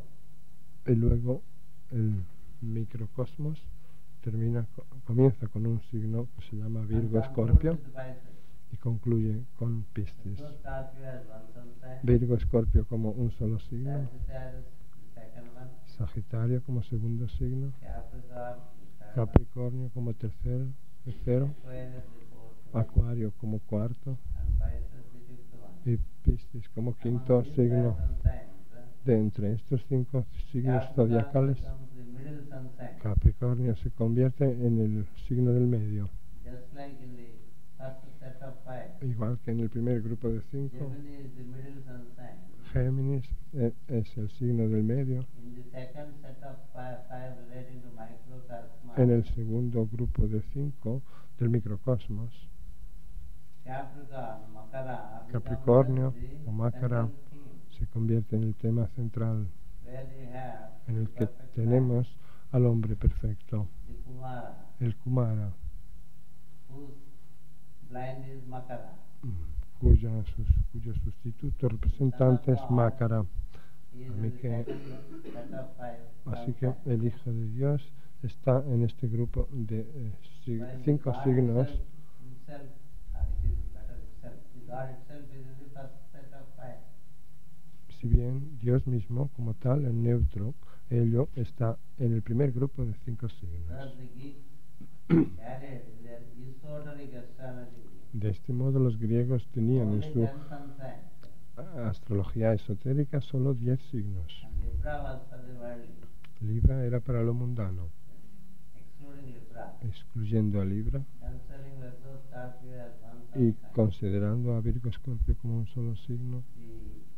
Speaker 1: Y luego el microcosmos comienza con un signo que se llama Virgo Escorpio y concluye con Piscis.
Speaker 2: Virgo Scorpio has one sun sign.
Speaker 1: Virgo Escorpio como un solo signo,
Speaker 2: Sagittarius, the second one.
Speaker 1: Sagitario como segundo signo,
Speaker 2: Capricorn, the third
Speaker 1: Capricornio como tercero,
Speaker 2: one. Aquarius, the fourth one.
Speaker 1: Acuario como cuarto
Speaker 2: And Pisces, the fifth one.
Speaker 1: y Piscis como quinto
Speaker 2: Among these
Speaker 1: signo.
Speaker 2: five sun signs,
Speaker 1: De entre estos 5 signos zodiacales,
Speaker 2: becomes the middle sun sign.
Speaker 1: Capricornio se convierte en el signo del medio,
Speaker 2: Just like in the first set of five.
Speaker 1: igual que en el primer grupo de 5.
Speaker 2: Gemini is the middle sun sign.
Speaker 1: Géminis es el signo del medio.
Speaker 2: In the second set of five relating to microcosmos,
Speaker 1: En el segundo grupo de 5 del microcosmos,
Speaker 2: Capricorn, Makara,
Speaker 1: Capricornio
Speaker 2: becomes the
Speaker 1: o Makara
Speaker 2: central theme,
Speaker 1: se convierte en el tema central
Speaker 2: where they have
Speaker 1: en el
Speaker 2: the
Speaker 1: que
Speaker 2: perfect
Speaker 1: tenemos al hombre perfecto,
Speaker 2: man, the Kumara,
Speaker 1: el Kumara,
Speaker 2: whose blind is Makara.
Speaker 1: cuyo sustituto representante es Makara.
Speaker 2: He is
Speaker 1: Así
Speaker 2: in the
Speaker 1: que-
Speaker 2: second set of five.
Speaker 1: Así que el Hijo de Dios está en este grupo de 5 signos
Speaker 2: itself, it is matter itself. The God itself is the first set of fire.
Speaker 1: Si bien Dios mismo, como tal, el neutro, ello está en el primer grupo de 5 signos.
Speaker 2: Thus the Greeks carried their esoteric astrology.
Speaker 1: De este modo, los griegos tenían en
Speaker 2: Only
Speaker 1: su
Speaker 2: 10 sun signs.
Speaker 1: astrología esotérica solo 10 signos.
Speaker 2: And Libra was for the worldly,
Speaker 1: Libra era para lo mundano,
Speaker 2: excluding Libra.
Speaker 1: excluyendo a Libra
Speaker 2: Considering Virgo, Scorpio as one sun
Speaker 1: y
Speaker 2: sign.
Speaker 1: considerando a Virgo Escorpio como un solo signo.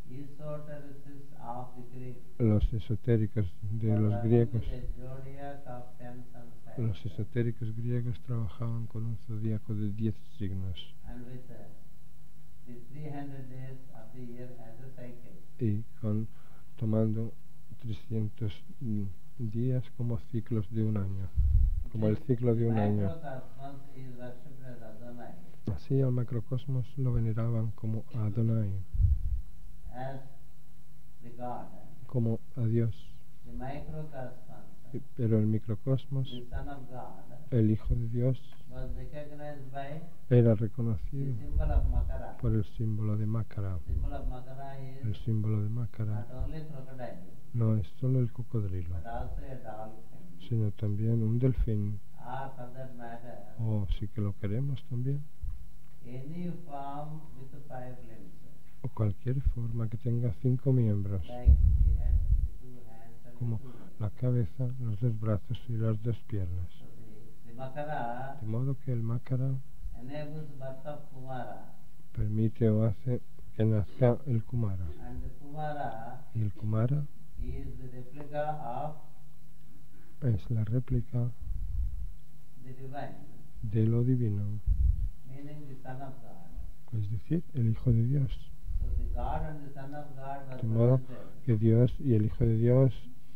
Speaker 2: The esotericists of the Greeks
Speaker 1: Los esotéricos de
Speaker 2: were
Speaker 1: los
Speaker 2: working
Speaker 1: griegos,
Speaker 2: with a zodiac of 10 sun signs.
Speaker 1: los esotéricos griegos trabajaban con un zodíaco de 10 signos
Speaker 2: And with the 300 days of the year as a cycle.
Speaker 1: y tomando 300 días como ciclos de un año, como el ciclo de un año.
Speaker 2: Microcosmos is worshipped as Adonai,
Speaker 1: Así al macrocosmos lo veneraban como a Adonai,
Speaker 2: as the God.
Speaker 1: como a Dios.
Speaker 2: The microcosmos,
Speaker 1: Pero el microcosmos,
Speaker 2: the Son of God,
Speaker 1: el Hijo de Dios,
Speaker 2: was recognized by
Speaker 1: era
Speaker 2: the
Speaker 1: reconocido
Speaker 2: symbol of Makara.
Speaker 1: por el símbolo de Mácara.
Speaker 2: The symbol of Makara
Speaker 1: El
Speaker 2: is
Speaker 1: símbolo de Mácara
Speaker 2: not only crocodile,
Speaker 1: no es solo el cocodrilo,
Speaker 2: but also a dolphin.
Speaker 1: sino también un delfín,
Speaker 2: Or for that matter,
Speaker 1: o si que lo queremos también,
Speaker 2: any form with 5 limbs,
Speaker 1: o cualquier forma que tenga 5 miembros,
Speaker 2: like the head, the 2 hands, and
Speaker 1: como
Speaker 2: the 2 legs.
Speaker 1: la cabeza, los 2 brazos y las 2 piernas.
Speaker 2: So the Makara
Speaker 1: De modo que el Mácara
Speaker 2: enables birth of Kumara,
Speaker 1: permite o hace que nazca el Kumara.
Speaker 2: and the Kumara
Speaker 1: Y el Kumara
Speaker 2: is the replica of
Speaker 1: es la réplica
Speaker 2: the divine,
Speaker 1: de lo divino,
Speaker 2: meaning the Son of God.
Speaker 1: es decir, el Hijo de Dios.
Speaker 2: So the God and the Son of God were
Speaker 1: De modo
Speaker 2: presented
Speaker 1: que Dios y el Hijo de Dios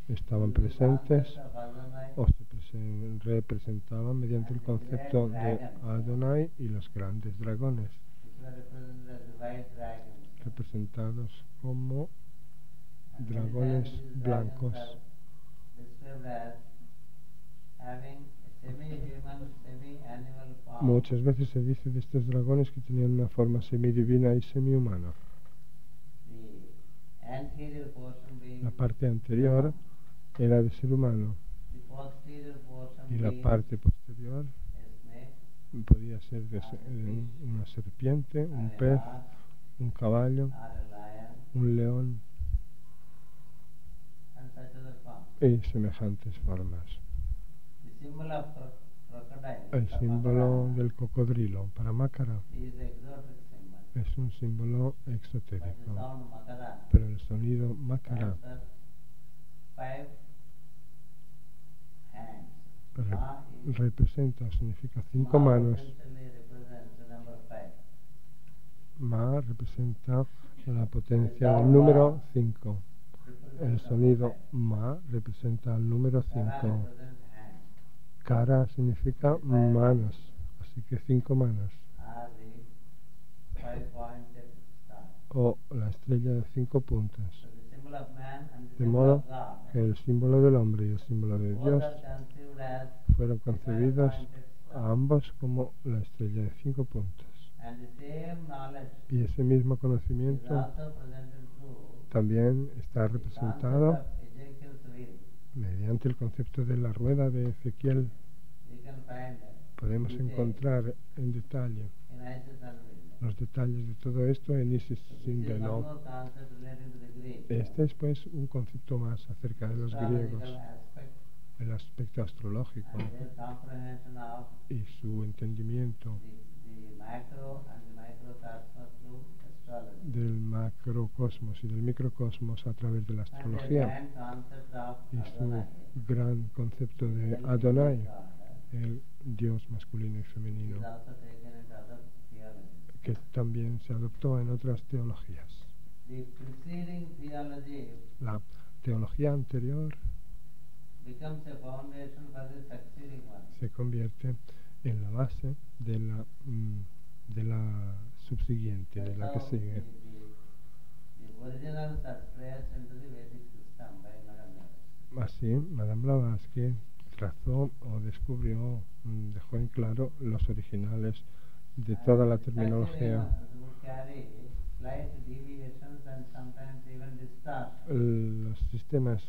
Speaker 1: estaban
Speaker 2: in the
Speaker 1: presentes
Speaker 2: concept of Adonai
Speaker 1: o se representaban mediante el concepto de Adonai y los grandes dragones,
Speaker 2: which were represented as the white dragons.
Speaker 1: representados como
Speaker 2: And
Speaker 1: dragones
Speaker 2: many times these
Speaker 1: blancos.
Speaker 2: dragons are described as having a semi-human, semi-animal form.
Speaker 1: Muchas veces se dice de estos dragones que tenían una forma semidivina y semihumana.
Speaker 2: The anterior portion being
Speaker 1: La parte anterior era de ser humano
Speaker 2: the posterior portion
Speaker 1: y la
Speaker 2: being
Speaker 1: parte posterior
Speaker 2: a snake,
Speaker 1: podía ser de una serpiente, un
Speaker 2: or a
Speaker 1: pez,
Speaker 2: horse,
Speaker 1: un caballo,
Speaker 2: or a lion,
Speaker 1: un león
Speaker 2: and such other forms.
Speaker 1: y semejantes formas.
Speaker 2: The symbol of crocodile,
Speaker 1: El
Speaker 2: the
Speaker 1: símbolo
Speaker 2: Makara,
Speaker 1: del cocodrilo para Mácara
Speaker 2: is the exotic symbol.
Speaker 1: es un símbolo
Speaker 2: But the
Speaker 1: exotérico,
Speaker 2: sound Makara
Speaker 1: pero el sonido Mácara
Speaker 2: answers 5 hands.
Speaker 1: re-
Speaker 2: Ma is
Speaker 1: representa o significa 5
Speaker 2: Ma
Speaker 1: manos.
Speaker 2: potentially represents the number 5.
Speaker 1: Ma representa la potencia del número 5. El sonido Ma representa el número 5.
Speaker 2: Represents hands.
Speaker 1: Cara significa manos, así que 5 manos.
Speaker 2: Are the 5-pointed star.
Speaker 1: O la estrella de 5 puntas.
Speaker 2: So the symbol of man and the
Speaker 1: De
Speaker 2: symbol
Speaker 1: modo
Speaker 2: of God,
Speaker 1: que el símbolo del hombre y el símbolo de
Speaker 2: both
Speaker 1: Dios
Speaker 2: are conceived as
Speaker 1: fueron
Speaker 2: the
Speaker 1: concebidos
Speaker 2: 5-pointed
Speaker 1: a
Speaker 2: star.
Speaker 1: ambos como la estrella de 5 puntas.
Speaker 2: And the same knowledge
Speaker 1: Y ese mismo
Speaker 2: is
Speaker 1: conocimiento
Speaker 2: also presented through
Speaker 1: también está
Speaker 2: the concept
Speaker 1: representado
Speaker 2: of Ezekiel's wheel.
Speaker 1: mediante el concepto de la rueda de Ezequiel.
Speaker 2: We can find
Speaker 1: Podemos
Speaker 2: details
Speaker 1: encontrar en detalle
Speaker 2: in Isis Unveiled.
Speaker 1: los detalles de todo esto en Isis
Speaker 2: This
Speaker 1: sin
Speaker 2: is one
Speaker 1: velo.
Speaker 2: more concept relating to the Greek.
Speaker 1: Este es pues un concepto más acerca de los griegos,
Speaker 2: Astrological aspect
Speaker 1: el aspecto astrológico
Speaker 2: and their comprehension of
Speaker 1: y su entendimiento
Speaker 2: the macro and the microcosmos through astrology.
Speaker 1: del macrocosmos y del microcosmos a través de la
Speaker 2: And their
Speaker 1: astrología
Speaker 2: grand concept of
Speaker 1: y su
Speaker 2: Adonai,
Speaker 1: gran concepto
Speaker 2: the
Speaker 1: de
Speaker 2: self-image
Speaker 1: Adonai,
Speaker 2: God,
Speaker 1: el Dios masculino y
Speaker 2: is
Speaker 1: femenino,
Speaker 2: also taken into other theologies.
Speaker 1: que también se adoptó en otras teologías.
Speaker 2: The preceding theology
Speaker 1: La teología anterior
Speaker 2: becomes a foundation for the succeeding one.
Speaker 1: se convierte en la base de la subsiguiente, de la que
Speaker 2: That's how
Speaker 1: sigue.
Speaker 2: the originals are traced into the Vedic system by Madame Blavatsky.
Speaker 1: Así, Madame Blavatsky trazó o descubrió, dejó en claro los originales de toda la terminología. Los sistemas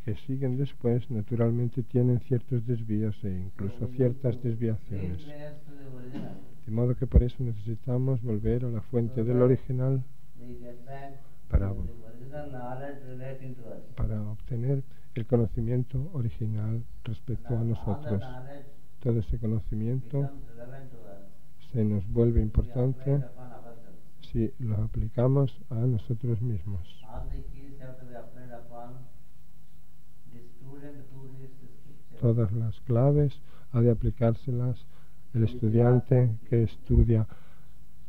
Speaker 1: que siguen después naturalmente tienen ciertos desvíos e incluso ciertas desviaciones. De modo que por eso necesitamos volver a la fuente del original para obtener el conocimiento original respecto a nosotros. Todo ese conocimiento se nos vuelve importante si lo aplicamos a nosotros mismos. Todas las claves ha de aplicárselas el estudiante que estudia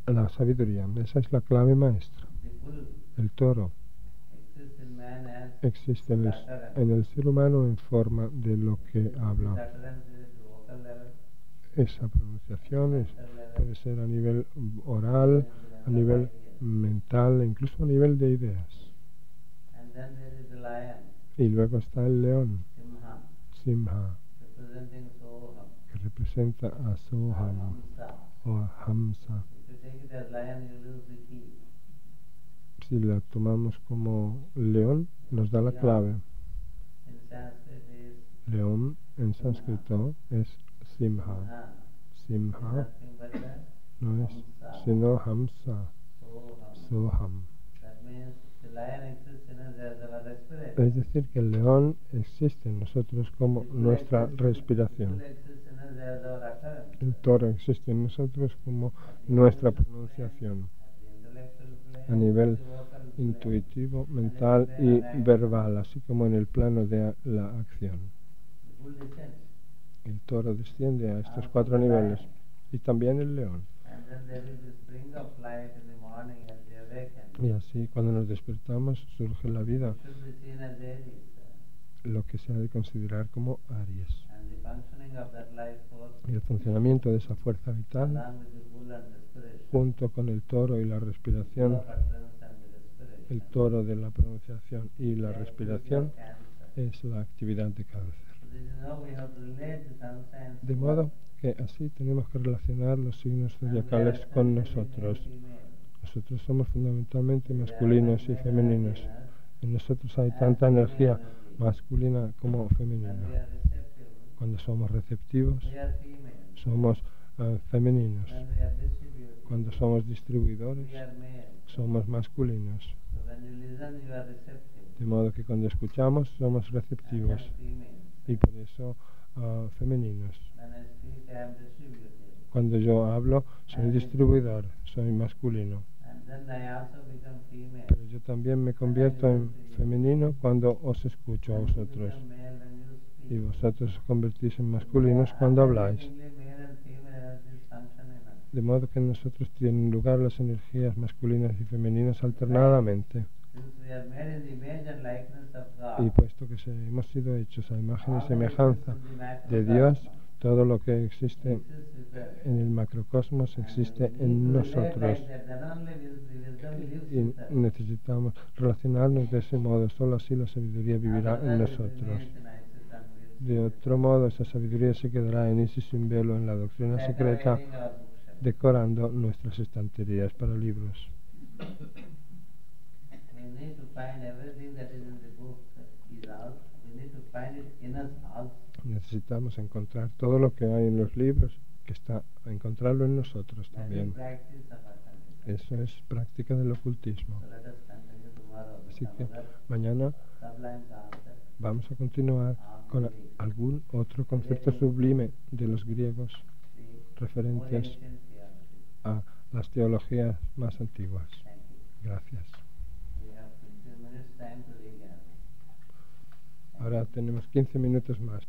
Speaker 1: la sabiduría. Esa es la clave maestra. El toro existe en el ser humano en forma de lo que habla. Esa pronunciación puede ser a nivel oral, a nivel mental, incluso a nivel de ideas. Y luego está el león, Simha, que representa a Soham o a Hamsa. Si la tomamos como león, nos da la clave. León en sánscrito es Simha. Simha no es sino Hamsa, Soham. Es decir, que el león existe en nosotros como nuestra respiración. El toro existe en nosotros como nuestra pronunciación, a nivel intuitivo, mental y verbal, así como en el plano de la acción. El toro desciende a estos 4 niveles y también el león. Y así cuando nos despertamos surge la vida, lo que se ha de considerar como Aries. Y el funcionamiento de esa fuerza vital, junto con el toro y la respiración, el toro de la pronunciación y la respiración, es la actividad de cáncer. De modo que así tenemos que relacionar los signos zodiacales con nosotros. Nosotros somos fundamentalmente masculinos y femeninos. En nosotros hay tanta energía masculina como femenina. Cuando somos receptivos, somos femeninos. Cuando somos distribuidores, somos masculinos. De modo que cuando escuchamos, somos receptivos y por eso femeninos. Cuando yo hablo, soy distribuidor, soy masculino. Pero yo también me convierto en femenino cuando os escucho a vosotros. Y vosotros os convertís en masculinos cuando habláis. De modo que en nosotros tienen lugar las energías masculinas y femeninas alternadamente. Y puesto que hemos sido hechos a imagen y semejanza de Dios, todo lo que existe en el macrocosmos existe en nosotros. Y necesitamos relacionarnos de ese modo. Solo así la sabiduría vivirá en nosotros. De otro modo, esa sabiduría se quedará en Isis sin velo, en la doctrina secreta, decorando nuestras estanterías para libros. Necesitamos encontrar todo lo que hay en los libros, encontrarlo en nosotros también. Eso es práctica del ocultismo. Así que mañana vamos a continuar con algún otro concepto sublime de los griegos referentes a las teologías más antiguas. Gracias. Ahora tenemos 15 minutos más.